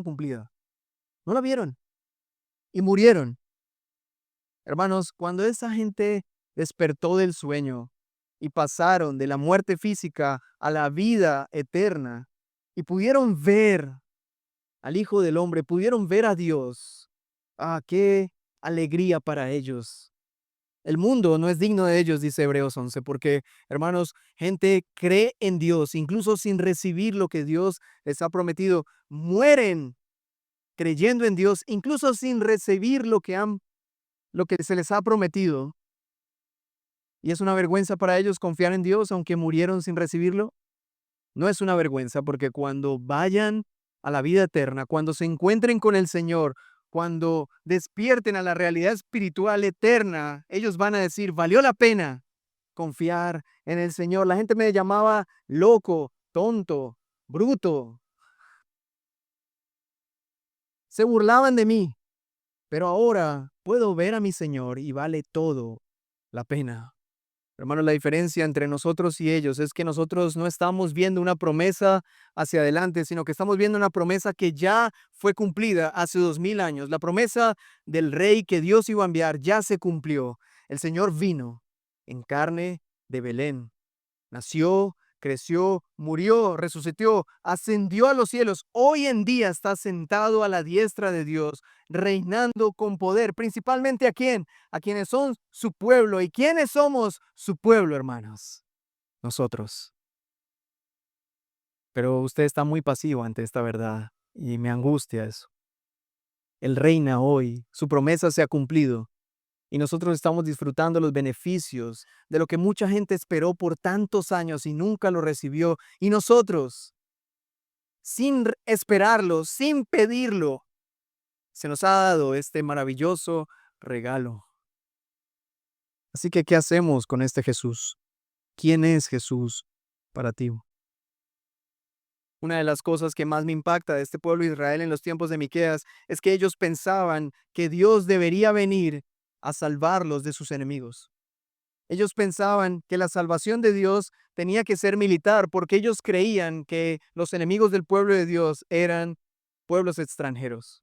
[SPEAKER 2] cumplida. No la vieron y murieron. Hermanos, cuando esa gente despertó del sueño y pasaron de la muerte física a la vida eterna y pudieron ver al Hijo del Hombre, pudieron ver a Dios, qué alegría para ellos. El mundo no es digno de ellos, dice Hebreos 11, porque, hermanos, gente cree en Dios, incluso sin recibir lo que Dios les ha prometido. Mueren creyendo en Dios, incluso sin recibir lo que se les ha prometido. ¿Y es una vergüenza para ellos confiar en Dios aunque murieron sin recibirlo? No es una vergüenza porque cuando vayan a la vida eterna, cuando se encuentren con el Señor, cuando despierten a la realidad espiritual eterna, ellos van a decir, valió la pena confiar en el Señor. La gente me llamaba loco, tonto, bruto. Se burlaban de mí, pero ahora puedo ver a mi Señor y vale todo la pena. Hermano, la diferencia entre nosotros y ellos es que nosotros no estamos viendo una promesa hacia adelante, sino que estamos viendo una promesa que ya fue cumplida hace 2000 años. La promesa del rey que Dios iba a enviar ya se cumplió. El Señor vino en carne de Belén. Nació, creció, murió, resucitó, ascendió a los cielos. Hoy en día está sentado a la diestra de Dios, reinando con poder. ¿Principalmente a quién? A quienes son su pueblo. ¿Y quiénes somos su pueblo, hermanos? Nosotros. Pero usted está muy pasivo ante esta verdad y me angustia eso. Él reina hoy, su promesa se ha cumplido. Y nosotros estamos disfrutando los beneficios de lo que mucha gente esperó por tantos años y nunca lo recibió. Y nosotros, sin esperarlo, sin pedirlo, se nos ha dado este maravilloso regalo. Así que, ¿qué hacemos con este Jesús? ¿Quién es Jesús para ti? Una de las cosas que más me impacta de este pueblo de Israel en los tiempos de Miqueas es que ellos pensaban que Dios debería venir a salvarlos de sus enemigos. Ellos pensaban que la salvación de Dios tenía que ser militar porque ellos creían que los enemigos del pueblo de Dios eran pueblos extranjeros.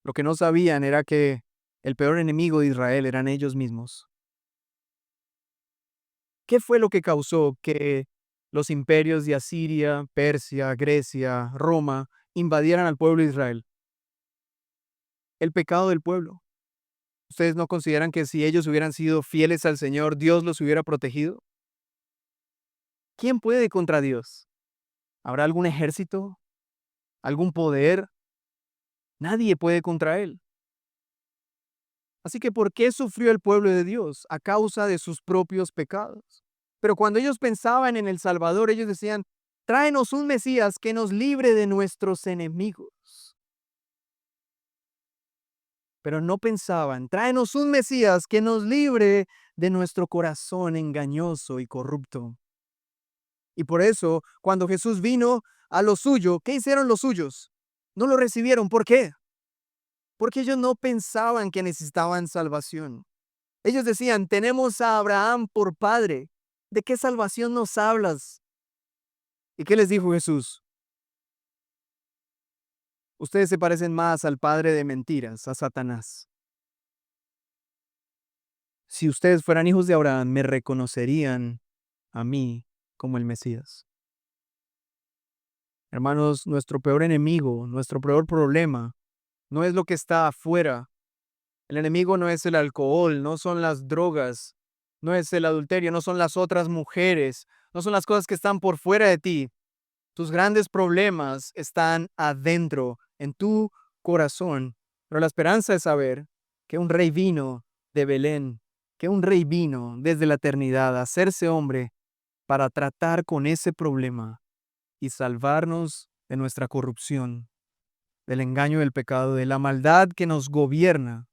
[SPEAKER 2] Lo que no sabían era que el peor enemigo de Israel eran ellos mismos. ¿Qué fue lo que causó que los imperios de Asiria, Persia, Grecia, Roma invadieran al pueblo de Israel? El pecado del pueblo. ¿Ustedes no consideran que si ellos hubieran sido fieles al Señor, Dios los hubiera protegido? ¿Quién puede contra Dios? ¿Habrá algún ejército? ¿Algún poder? Nadie puede contra él. Así que, ¿por qué sufrió el pueblo de Dios? A causa de sus propios pecados. Pero cuando ellos pensaban en el Salvador, ellos decían, tráenos un Mesías que nos libre de nuestros enemigos. Pero no pensaban, tráenos un Mesías que nos libre de nuestro corazón engañoso y corrupto. Y por eso, cuando Jesús vino a lo suyo, ¿qué hicieron los suyos? No lo recibieron. ¿Por qué? Porque ellos no pensaban que necesitaban salvación. Ellos decían, tenemos a Abraham por padre. ¿De qué salvación nos hablas? ¿Y qué les dijo Jesús? Ustedes se parecen más al padre de mentiras, a Satanás. Si ustedes fueran hijos de Abraham, me reconocerían a mí como el Mesías. Hermanos, nuestro peor enemigo, nuestro peor problema, no es lo que está afuera. El enemigo no es el alcohol, no son las drogas, no es el adulterio, no son las otras mujeres, no son las cosas que están por fuera de ti. Tus grandes problemas están adentro, en tu corazón. Pero la esperanza es saber que un rey vino de Belén, que un rey vino desde la eternidad a hacerse hombre para tratar con ese problema y salvarnos de nuestra corrupción, del engaño del pecado, de la maldad que nos gobierna.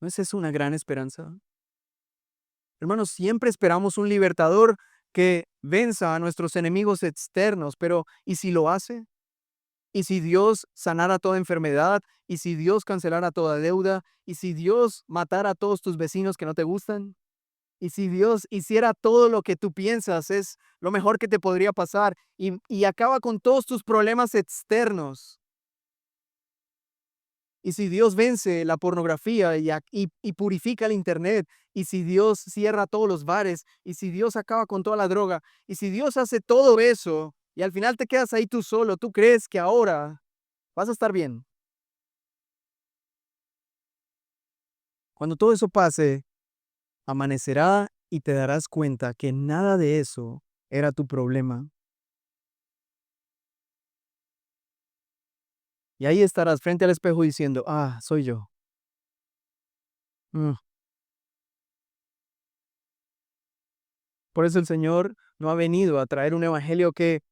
[SPEAKER 2] ¿No es eso una gran esperanza? Hermanos, siempre esperamos un libertador que venza a nuestros enemigos externos, pero ¿y si lo hace? ¿Y si Dios sanara toda enfermedad? ¿Y si Dios cancelara toda deuda? ¿Y si Dios matara a todos tus vecinos que no te gustan? ¿Y si Dios hiciera todo lo que tú piensas es lo mejor que te podría pasar y acaba con todos tus problemas externos? Y si Dios vence la pornografía y purifica el internet, y si Dios cierra todos los bares, y si Dios acaba con toda la droga, y si Dios hace todo eso, y al final te quedas ahí tú solo, tú crees que ahora vas a estar bien. Cuando todo eso pase, amanecerá y te darás cuenta que nada de eso era tu problema. Y ahí estarás frente al espejo diciendo, ah, soy yo. Mm, Por eso el Señor no ha venido a traer un evangelio que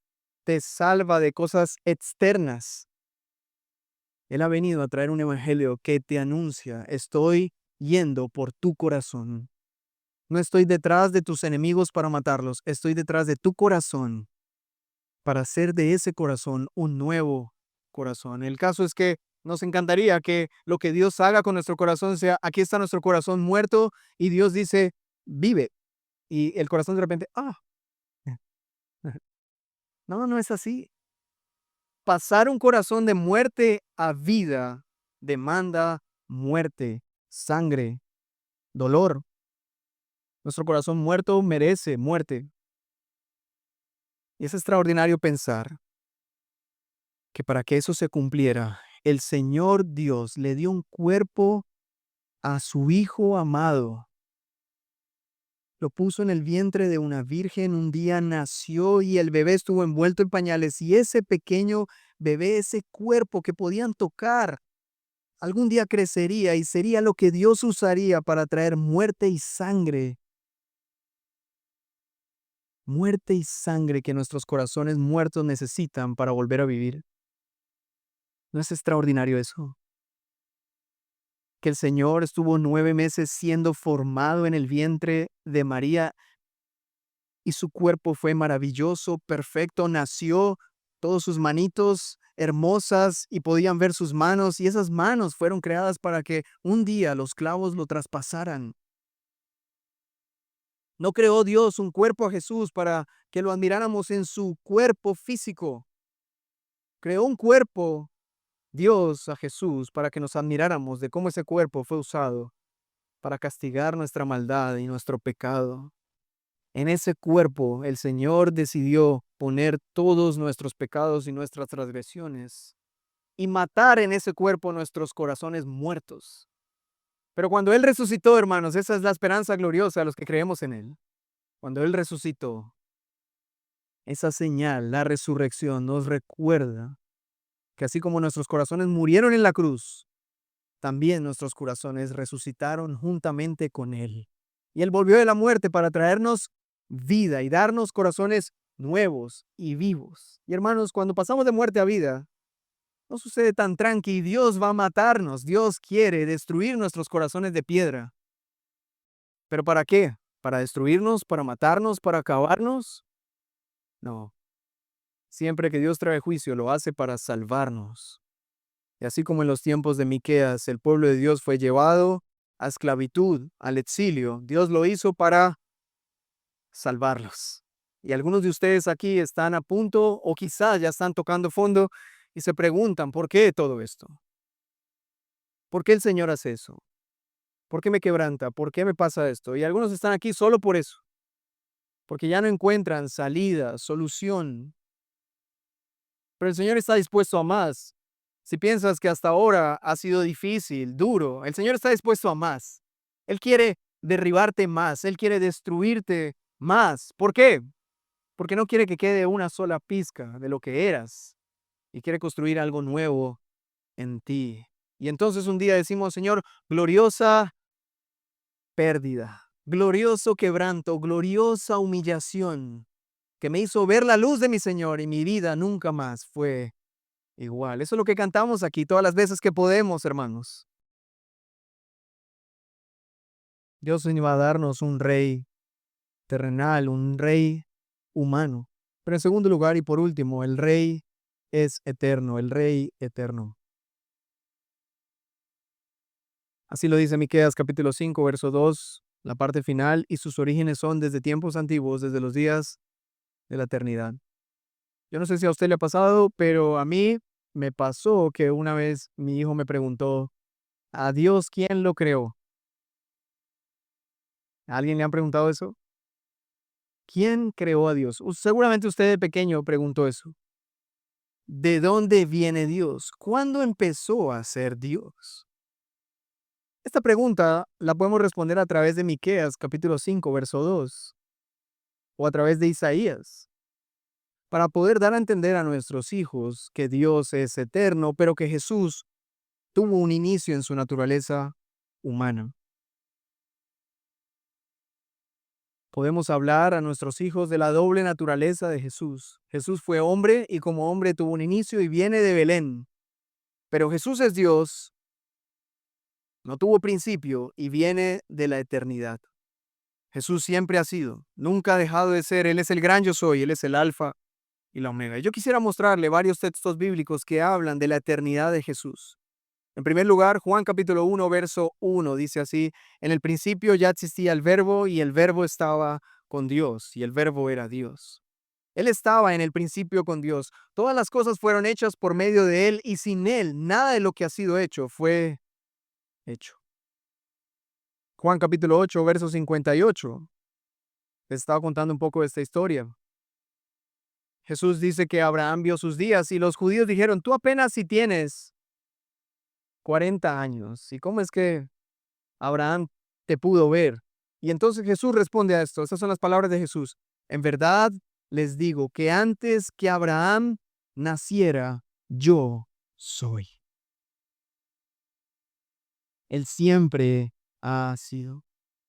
[SPEAKER 2] te salva de cosas externas. Él ha venido a traer un evangelio que te anuncia: estoy yendo por tu corazón. No estoy detrás de tus enemigos para matarlos, estoy detrás de tu corazón para hacer de ese corazón un nuevo corazón. El caso es que nos encantaría que lo que Dios haga con nuestro corazón sea: aquí está nuestro corazón muerto, y Dios dice, vive. Y el corazón de repente, no, no es así. Pasar un corazón de muerte a vida demanda muerte, sangre, dolor. Nuestro corazón muerto merece muerte. Y es extraordinario pensar que para que eso se cumpliera, el Señor Dios le dio un cuerpo a su Hijo amado. Lo puso en el vientre de una virgen, un día nació y el bebé estuvo envuelto en pañales, y ese pequeño bebé, ese cuerpo que podían tocar, algún día crecería y sería lo que Dios usaría para traer muerte y sangre. Muerte y sangre que nuestros corazones muertos necesitan para volver a vivir. ¿No es extraordinario eso? Que el Señor estuvo 9 meses siendo formado en el vientre de María, y su cuerpo fue maravilloso, perfecto, nació, todos sus manitos hermosas, y podían ver sus manos, y esas manos fueron creadas para que un día los clavos lo traspasaran. No creó Dios un cuerpo a Jesús para que lo admiráramos en su cuerpo físico. Creó un cuerpo, Dios, a Jesús, para que nos admiráramos de cómo ese cuerpo fue usado para castigar nuestra maldad y nuestro pecado. En ese cuerpo el Señor decidió poner todos nuestros pecados y nuestras transgresiones y matar en ese cuerpo nuestros corazones muertos. Pero cuando Él resucitó, hermanos, esa es la esperanza gloriosa de los que creemos en Él. Cuando Él resucitó, esa señal, la resurrección, nos recuerda que así como nuestros corazones murieron en la cruz, también nuestros corazones resucitaron juntamente con Él. Y Él volvió de la muerte para traernos vida y darnos corazones nuevos y vivos. Y hermanos, cuando pasamos de muerte a vida, no sucede tan tranqui. Dios va a matarnos. Dios quiere destruir nuestros corazones de piedra. ¿Pero para qué? ¿Para destruirnos? ¿Para matarnos? ¿Para acabarnos? No. Siempre que Dios trae juicio, lo hace para salvarnos. Y así como en los tiempos de Miqueas, el pueblo de Dios fue llevado a esclavitud, al exilio, Dios lo hizo para salvarlos. Y algunos de ustedes aquí están a punto, o quizás ya están tocando fondo, y se preguntan, ¿por qué todo esto? ¿Por qué el Señor hace eso? ¿Por qué me quebranta? ¿Por qué me pasa esto? Y algunos están aquí solo por eso, porque ya no encuentran salida, solución. Pero el Señor está dispuesto a más. Si piensas que hasta ahora ha sido difícil, duro, el Señor está dispuesto a más. Él quiere derribarte más, Él quiere destruirte más. ¿Por qué? Porque no quiere que quede una sola pizca de lo que eras, y quiere construir algo nuevo en ti. Y entonces un día decimos: Señor, gloriosa pérdida, glorioso quebranto, gloriosa humillación, que me hizo ver la luz de mi Señor, y mi vida nunca más fue igual. Eso es lo que cantamos aquí todas las veces que podemos, hermanos. Dios iba a darnos un rey terrenal, un rey humano. Pero en segundo lugar y por último, el rey es eterno, el rey eterno. Así lo dice Miqueas capítulo 5, verso 2, la parte final: y sus orígenes son desde tiempos antiguos, desde los días de la eternidad. Yo no sé si a usted le ha pasado, pero a mí me pasó que una vez mi hijo me preguntó: ¿a Dios quién lo creó? ¿A alguien le han preguntado eso? ¿Quién creó a Dios? Seguramente usted de pequeño preguntó eso. ¿De dónde viene Dios? ¿Cuándo empezó a ser Dios? Esta pregunta la podemos responder a través de Miqueas capítulo 5, verso 2, o a través de Isaías, para poder dar a entender a nuestros hijos que Dios es eterno, pero que Jesús tuvo un inicio en su naturaleza humana. Podemos hablar a nuestros hijos de la doble naturaleza de Jesús. Jesús fue hombre y como hombre tuvo un inicio y viene de Belén. Pero Jesús es Dios, no tuvo principio y viene de la eternidad. Jesús siempre ha sido, nunca ha dejado de ser. Él es el gran yo soy, Él es el alfa y la omega. Yo quisiera mostrarle varios textos bíblicos que hablan de la eternidad de Jesús. En primer lugar, Juan capítulo 1, verso 1 dice así: en el principio ya existía el verbo y el verbo estaba con Dios y el verbo era Dios. Él estaba en el principio con Dios. Todas las cosas fueron hechas por medio de Él y sin Él nada de lo que ha sido hecho fue hecho. Juan capítulo 8, verso 58. Les estaba contando un poco de esta historia. Jesús dice que Abraham vio sus días y los judíos dijeron: tú apenas si tienes 40 años. ¿Y cómo es que Abraham te pudo ver? Y entonces Jesús responde a esto. Estas son las palabras de Jesús. En verdad les digo que antes que Abraham naciera, yo soy. Él siempre ha sido.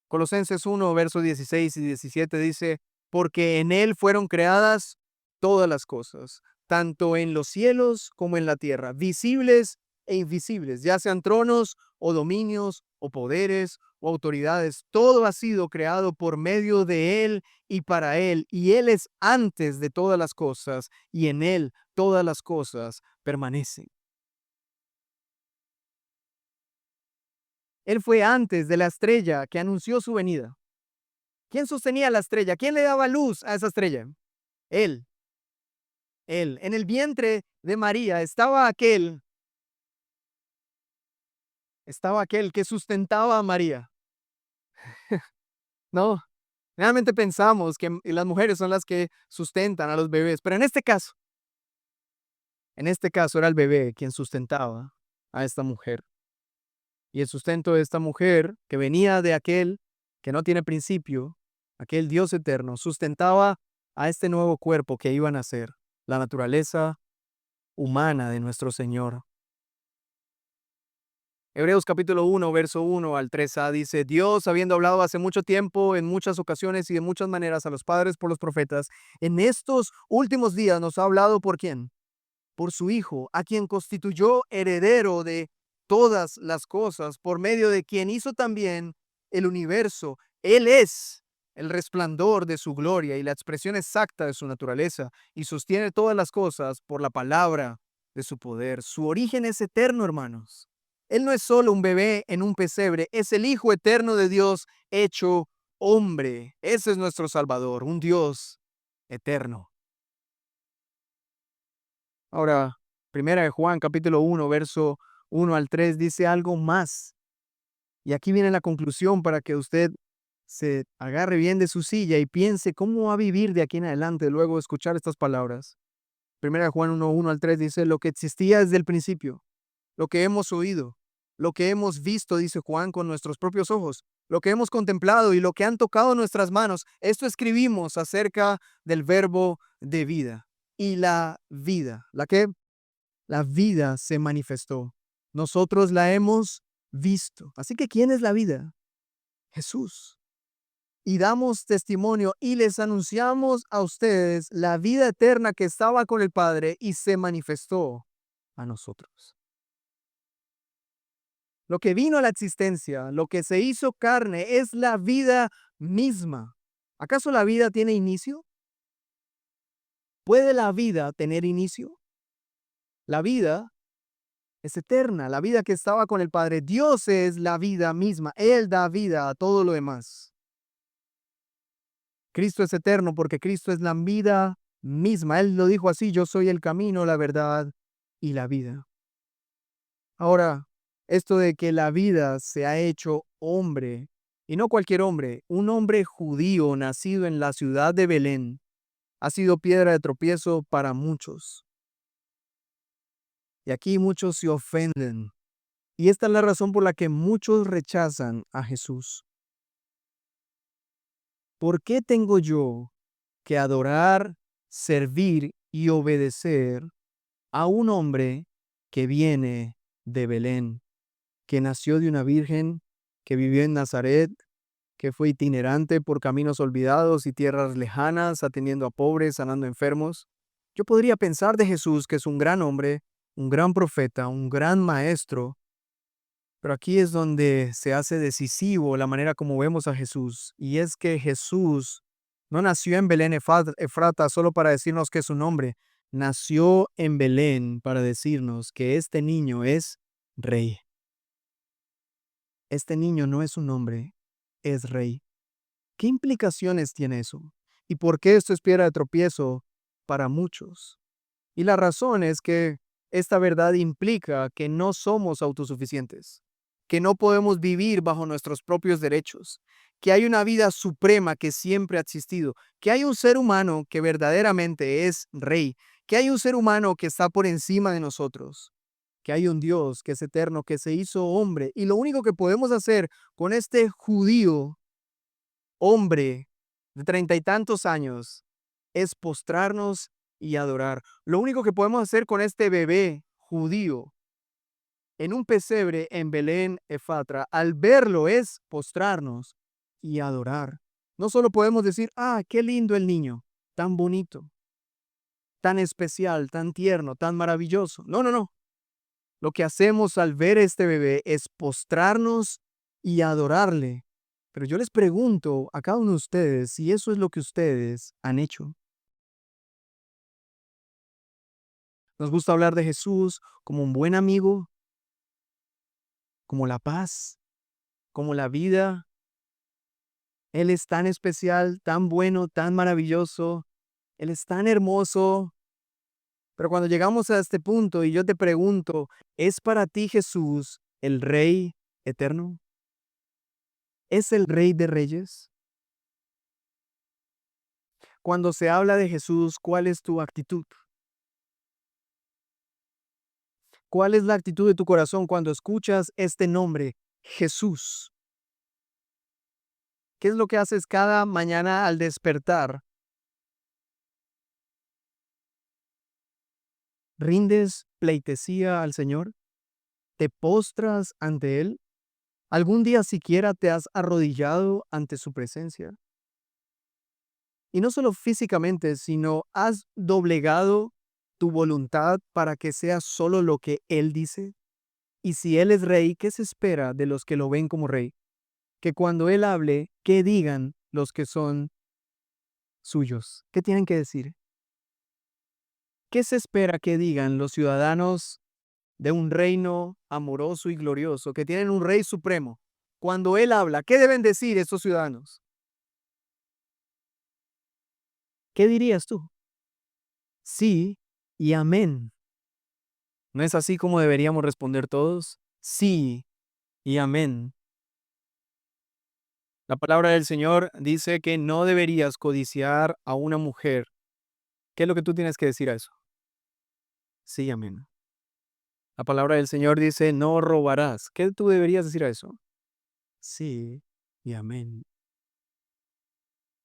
[SPEAKER 2] Colosenses 1, versos 16 y 17 dice: porque en Él fueron creadas todas las cosas, tanto en los cielos como en la tierra, visibles e invisibles, ya sean tronos o dominios o poderes o autoridades. Todo ha sido creado por medio de Él y para Él, y Él es antes de todas las cosas, y en Él todas las cosas permanecen. Él fue antes de la estrella que anunció su venida. ¿Quién sostenía la estrella? ¿Quién le daba luz a esa estrella? Él. Él. En el vientre de María estaba aquel que sustentaba a María. No, realmente pensamos que las mujeres son las que sustentan a los bebés, pero en este caso era el bebé quien sustentaba a esta mujer. Y el sustento de esta mujer, que venía de aquel que no tiene principio, aquel Dios eterno, sustentaba a este nuevo cuerpo que iban a ser, la naturaleza humana de nuestro Señor. Hebreos capítulo 1, verso 1 al 3a dice: Dios, habiendo hablado hace mucho tiempo, en muchas ocasiones y de muchas maneras a los padres por los profetas, en estos últimos días nos ha hablado ¿por quién? Por su Hijo, a quien constituyó heredero de todas las cosas, por medio de quien hizo también el universo. Él es el resplandor de su gloria y la expresión exacta de su naturaleza, y sostiene todas las cosas por la palabra de su poder. Su origen es eterno, hermanos. Él no es solo un bebé en un pesebre, es el Hijo eterno de Dios hecho hombre. Ese es nuestro Salvador, un Dios eterno. Ahora, primera de Juan, capítulo 1, verso 1 al 3, dice algo más. Y aquí viene la conclusión para que usted se agarre bien de su silla y piense cómo va a vivir de aquí en adelante luego de escuchar estas palabras. Primera de Juan 1, 1 al 3 dice: lo que existía desde el principio, lo que hemos oído, lo que hemos visto, dice Juan, con nuestros propios ojos, lo que hemos contemplado y lo que han tocado nuestras manos, esto escribimos acerca del verbo de vida. Y la vida, ¿la qué? La vida se manifestó. Nosotros la hemos visto. Así que, ¿quién es la vida? Jesús. Y damos testimonio y les anunciamos a ustedes la vida eterna que estaba con el Padre y se manifestó a nosotros. Lo que vino a la existencia, lo que se hizo carne, es la vida misma. ¿Acaso la vida tiene inicio? ¿Puede la vida tener inicio? La vida es eterna, la vida que estaba con el Padre. Dios es la vida misma. Él da vida a todo lo demás. Cristo es eterno porque Cristo es la vida misma. Él lo dijo así: yo soy el camino, la verdad y la vida. Ahora, esto de que la vida se ha hecho hombre, y no cualquier hombre, un hombre judío nacido en la ciudad de Belén, ha sido piedra de tropiezo para muchos. Y aquí muchos se ofenden. Y esta es la razón por la que muchos rechazan a Jesús. ¿Por qué tengo yo que adorar, servir y obedecer a un hombre que viene de Belén, que nació de una virgen, que vivió en Nazaret, que fue itinerante por caminos olvidados y tierras lejanas, atendiendo a pobres, sanando enfermos. Yo podría pensar de Jesús que es un gran hombre, un gran profeta, un gran maestro, pero aquí es donde se hace decisivo la manera como vemos a Jesús, y es que Jesús no nació en Belén Efrata solo para decirnos que es un hombre, nació en Belén para decirnos que este niño es rey. Este niño no es un hombre, es rey. ¿Qué implicaciones tiene eso? ¿Y por qué esto es piedra de tropiezo para muchos? Y la razón es que esta verdad implica que no somos autosuficientes, que no podemos vivir bajo nuestros propios derechos, que hay una vida suprema que siempre ha existido, que hay un ser humano que verdaderamente es rey, que hay un ser humano que está por encima de nosotros, que hay un Dios que es eterno, que se hizo hombre. Y lo único que podemos hacer con este judío, hombre de 30 y tantos años, es postrarnos y adorar. Lo único que podemos hacer con este bebé judío en un pesebre en Belén Efatra, al verlo, es postrarnos y adorar. No solo podemos decir, ah, qué lindo el niño, tan bonito, tan especial, tan tierno, tan maravilloso. No, no, no. Lo que hacemos al ver este bebé es postrarnos y adorarle. Pero yo les pregunto a cada uno de ustedes si eso es lo que ustedes han hecho. Nos gusta hablar de Jesús como un buen amigo, como la paz, como la vida. Él es tan especial, tan bueno, tan maravilloso. Él es tan hermoso. Pero cuando llegamos a este punto y yo te pregunto, ¿es para ti Jesús el Rey eterno? ¿Es el Rey de Reyes? Cuando se habla de Jesús, ¿cuál es tu actitud? ¿Cuál es la actitud de tu corazón cuando escuchas este nombre, Jesús? ¿Qué es lo que haces cada mañana al despertar? ¿Rindes pleitesía al Señor? ¿Te postras ante Él? ¿Algún día siquiera te has arrodillado ante su presencia? Y no solo físicamente, sino has doblegado tu voluntad para que sea solo lo que Él dice. Y si Él es rey, ¿qué se espera de los que lo ven como rey? Que cuando Él hable, ¿qué digan los que son suyos? ¿Qué tienen que decir? ¿Qué se espera que digan los ciudadanos de un reino amoroso y glorioso, que tienen un rey supremo? Cuando Él habla, ¿qué deben decir estos ciudadanos? ¿Qué dirías tú? Sí y amén. ¿No es así como deberíamos responder todos? Sí y amén. La palabra del Señor dice que no deberías codiciar a una mujer. ¿Qué es lo que tú tienes que decir a eso? Sí, amén. La palabra del Señor dice, no robarás. ¿Qué tú deberías decir a eso? Sí y amén.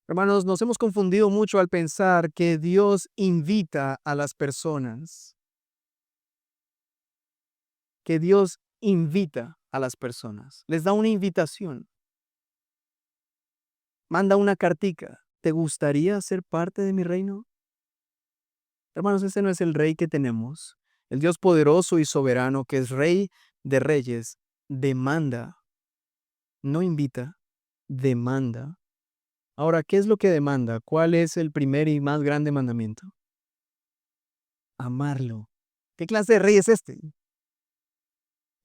[SPEAKER 2] Hermanos, nos hemos confundido mucho al pensar que Dios invita a las personas, que Dios invita a las personas, les da una invitación, manda una cartica. ¿Te gustaría ser parte de mi reino? Hermanos, ese no es el rey que tenemos. El Dios poderoso y soberano, que es rey de reyes, demanda, no invita, demanda. Ahora, ¿qué es lo que demanda? ¿Cuál es el primer y más grande mandamiento? Amarlo. ¿Qué clase de rey es este?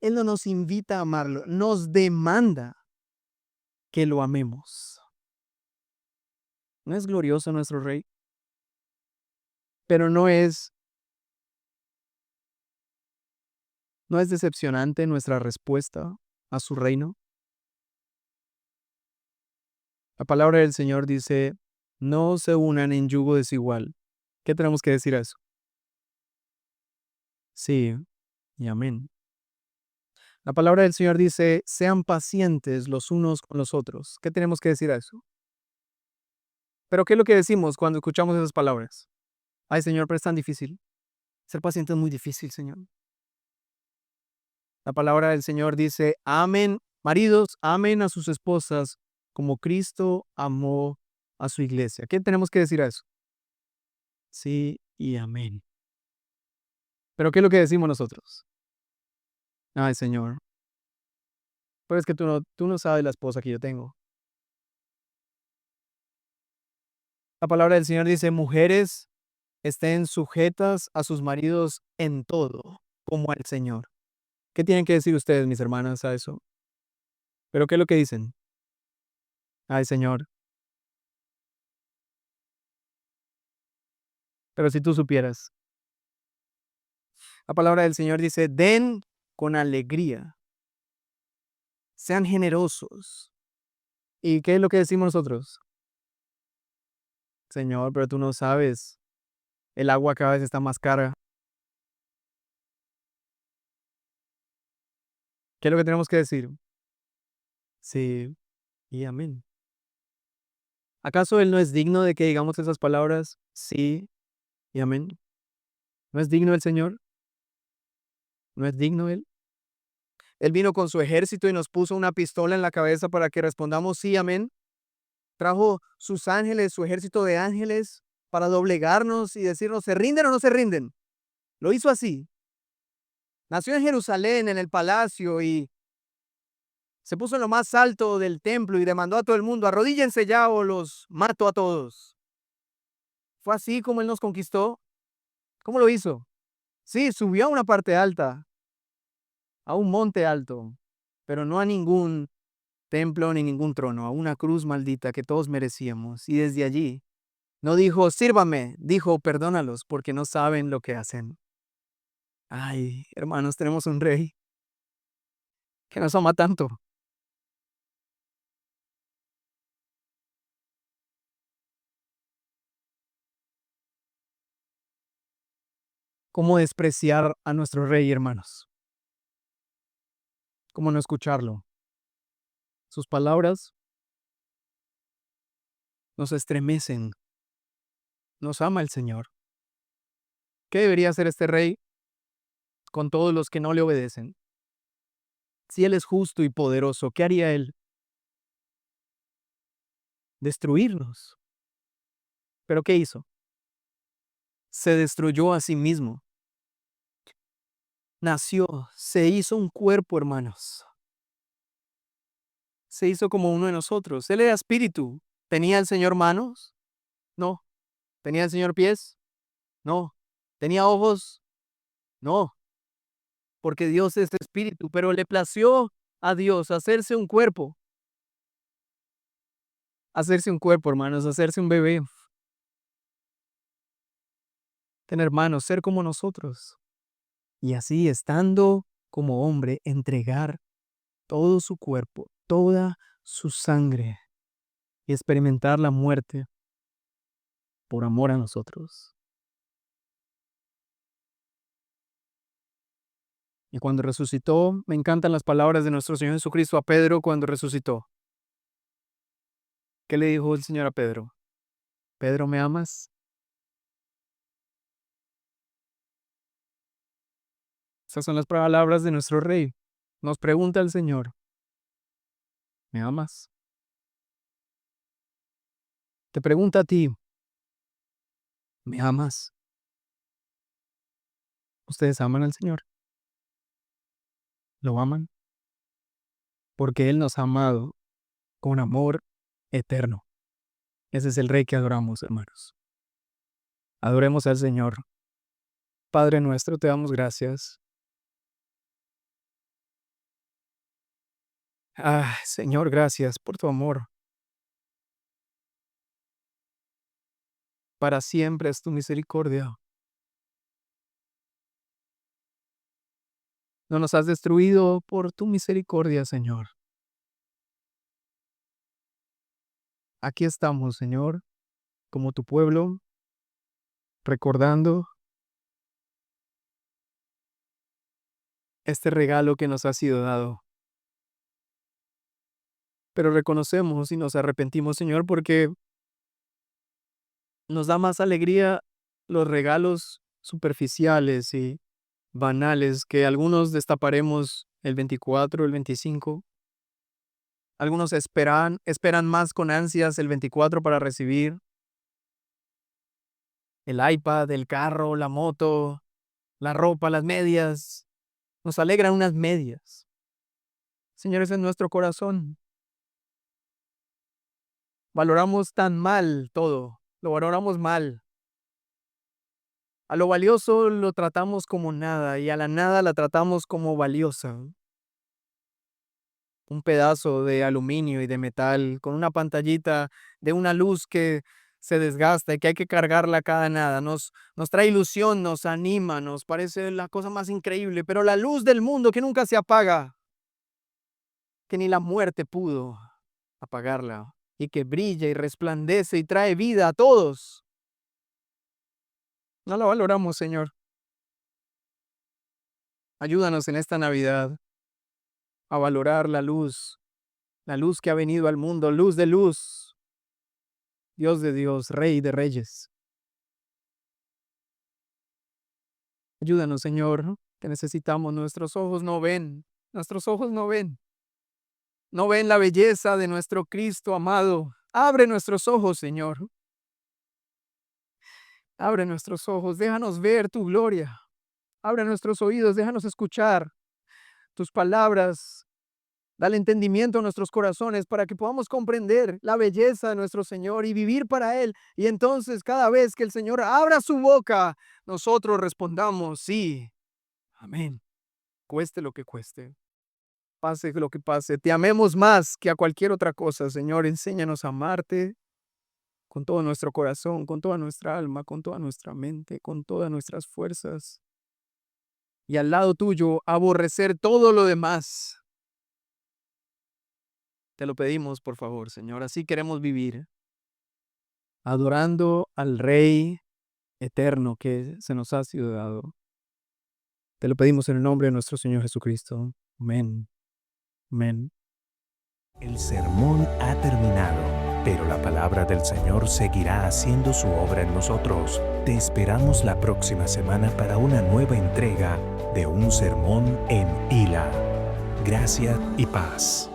[SPEAKER 2] Él no nos invita a amarlo, nos demanda que lo amemos. ¿No es glorioso nuestro rey? Pero ¿no es decepcionante nuestra respuesta a su reino? La palabra del Señor dice, no se unan en yugo desigual. ¿Qué tenemos que decir a eso? Sí y amén. La palabra del Señor dice, sean pacientes los unos con los otros. ¿Qué tenemos que decir a eso? Pero ¿qué es lo que decimos cuando escuchamos esas palabras? Ay, Señor, pero es tan difícil. Ser paciente es muy difícil, Señor. La palabra del Señor dice, amen, maridos, amen a sus esposas como Cristo amó a su iglesia. ¿Qué tenemos que decir a eso? Sí y amén. Pero ¿qué es lo que decimos nosotros? Ay, Señor, pero es que tú no sabes la esposa que yo tengo. La palabra del Señor dice, mujeres, estén sujetas a sus maridos en todo, como al Señor. ¿Qué tienen que decir ustedes, mis hermanas, a eso? ¿Pero qué es lo que dicen? Ay, Señor, pero si tú supieras. La palabra del Señor dice, den con alegría, sean generosos. ¿Y qué es lo que decimos nosotros? Señor, pero tú no sabes, el agua cada vez está más cara. ¿Qué es lo que tenemos que decir? Sí y amén. ¿Acaso Él no es digno de que digamos esas palabras? Sí y amén. ¿No es digno el Señor? ¿No es digno Él? Él vino con su ejército y nos puso una pistola en la cabeza para que respondamos sí, amén. Trajo sus ángeles, su ejército de ángeles, para doblegarnos y decirnos, ¿se rinden o no se rinden? Lo hizo así. Nació en Jerusalén, en el palacio, y se puso en lo más alto del templo y demandó a todo el mundo, arrodíllense ya o los mato a todos. ¿Fue así como Él nos conquistó? ¿Cómo lo hizo? Sí, subió a una parte alta, a un monte alto, pero no a ningún templo ni ningún trono, a una cruz maldita que todos merecíamos. Y desde allí no dijo, sírvame, dijo, perdónalos porque no saben lo que hacen. Ay, hermanos, tenemos un rey que nos ama tanto. ¿Cómo despreciar a nuestro rey, hermanos? ¿Cómo no escucharlo? Sus palabras nos estremecen. Nos ama el Señor. ¿Qué debería hacer este rey con todos los que no le obedecen? Si Él es justo y poderoso, ¿qué haría Él? Destruirnos. ¿Pero qué hizo? Se destruyó a sí mismo. Nació, se hizo un cuerpo, hermanos. Se hizo como uno de nosotros. Él era espíritu. ¿Tenía el Señor manos? No. ¿Tenía el Señor pies? No. ¿Tenía ojos? No. Porque Dios es espíritu, pero le plació a Dios hacerse un cuerpo, hermanos, hacerse un bebé, tener manos, ser como nosotros. Y así, estando como hombre, entregar todo su cuerpo, toda su sangre y experimentar la muerte por amor a nosotros. Y cuando resucitó, me encantan las palabras de nuestro Señor Jesucristo a Pedro cuando resucitó. ¿Qué le dijo el Señor a Pedro? Pedro, ¿me amas? Esas son las palabras de nuestro Rey. Nos pregunta el Señor, ¿me amas? Te pregunta a ti, ¿me amas? ¿Ustedes aman al Señor? ¿Lo aman? Porque Él nos ha amado con amor eterno. Ese es el Rey que adoramos, hermanos. Adoremos al Señor. Padre nuestro, te damos gracias. Señor, gracias por tu amor. Para siempre es tu misericordia. No nos has destruido por tu misericordia, Señor. Aquí estamos, Señor, como tu pueblo, recordando este regalo que nos ha sido dado. Pero reconocemos y nos arrepentimos, Señor, porque nos da más alegría los regalos superficiales y banales que algunos destaparemos el 24, el 25, Algunos esperan más con ansias el 24 para recibir el iPad, el carro, la moto, la ropa, las medias. Nos alegran unas medias. Señor, ese es nuestro corazón. Valoramos tan mal todo. Lo valoramos mal. A lo valioso lo tratamos como nada y a la nada la tratamos como valiosa. Un pedazo de aluminio y de metal con una pantallita de una luz que se desgasta y que hay que cargarla cada nada. Nos trae ilusión, nos anima, nos parece la cosa más increíble, pero la luz del mundo que nunca se apaga, que ni la muerte pudo apagarla y que brilla y resplandece y trae vida a todos. No la valoramos, Señor. Ayúdanos en esta Navidad a valorar la luz que ha venido al mundo, luz de luz, Dios de Dios, Rey de Reyes. Ayúdanos, Señor, que necesitamos. Nuestros ojos no ven, nuestros ojos no ven. No ven la belleza de nuestro Cristo amado. Abre nuestros ojos, Señor. Abre nuestros ojos, déjanos ver tu gloria. Abre nuestros oídos, déjanos escuchar tus palabras. Dale entendimiento a nuestros corazones para que podamos comprender la belleza de nuestro Señor y vivir para Él. Y entonces cada vez que el Señor abra su boca, nosotros respondamos sí. Amén. Cueste lo que cueste. Pase lo que pase. Te amemos más que a cualquier otra cosa, Señor. Enséñanos a amarte con todo nuestro corazón, con toda nuestra alma, con toda nuestra mente, con todas nuestras fuerzas. Y al lado tuyo, aborrecer todo lo demás. Te lo pedimos, por favor, Señor. Así queremos vivir, adorando al Rey eterno que se nos ha sido dado. Te lo pedimos en el nombre de nuestro Señor Jesucristo. Amén. Amén.
[SPEAKER 1] El sermón ha terminado, pero la palabra del Señor seguirá haciendo su obra en nosotros. Te esperamos la próxima semana para una nueva entrega de un sermón en Hila. Gracia y paz.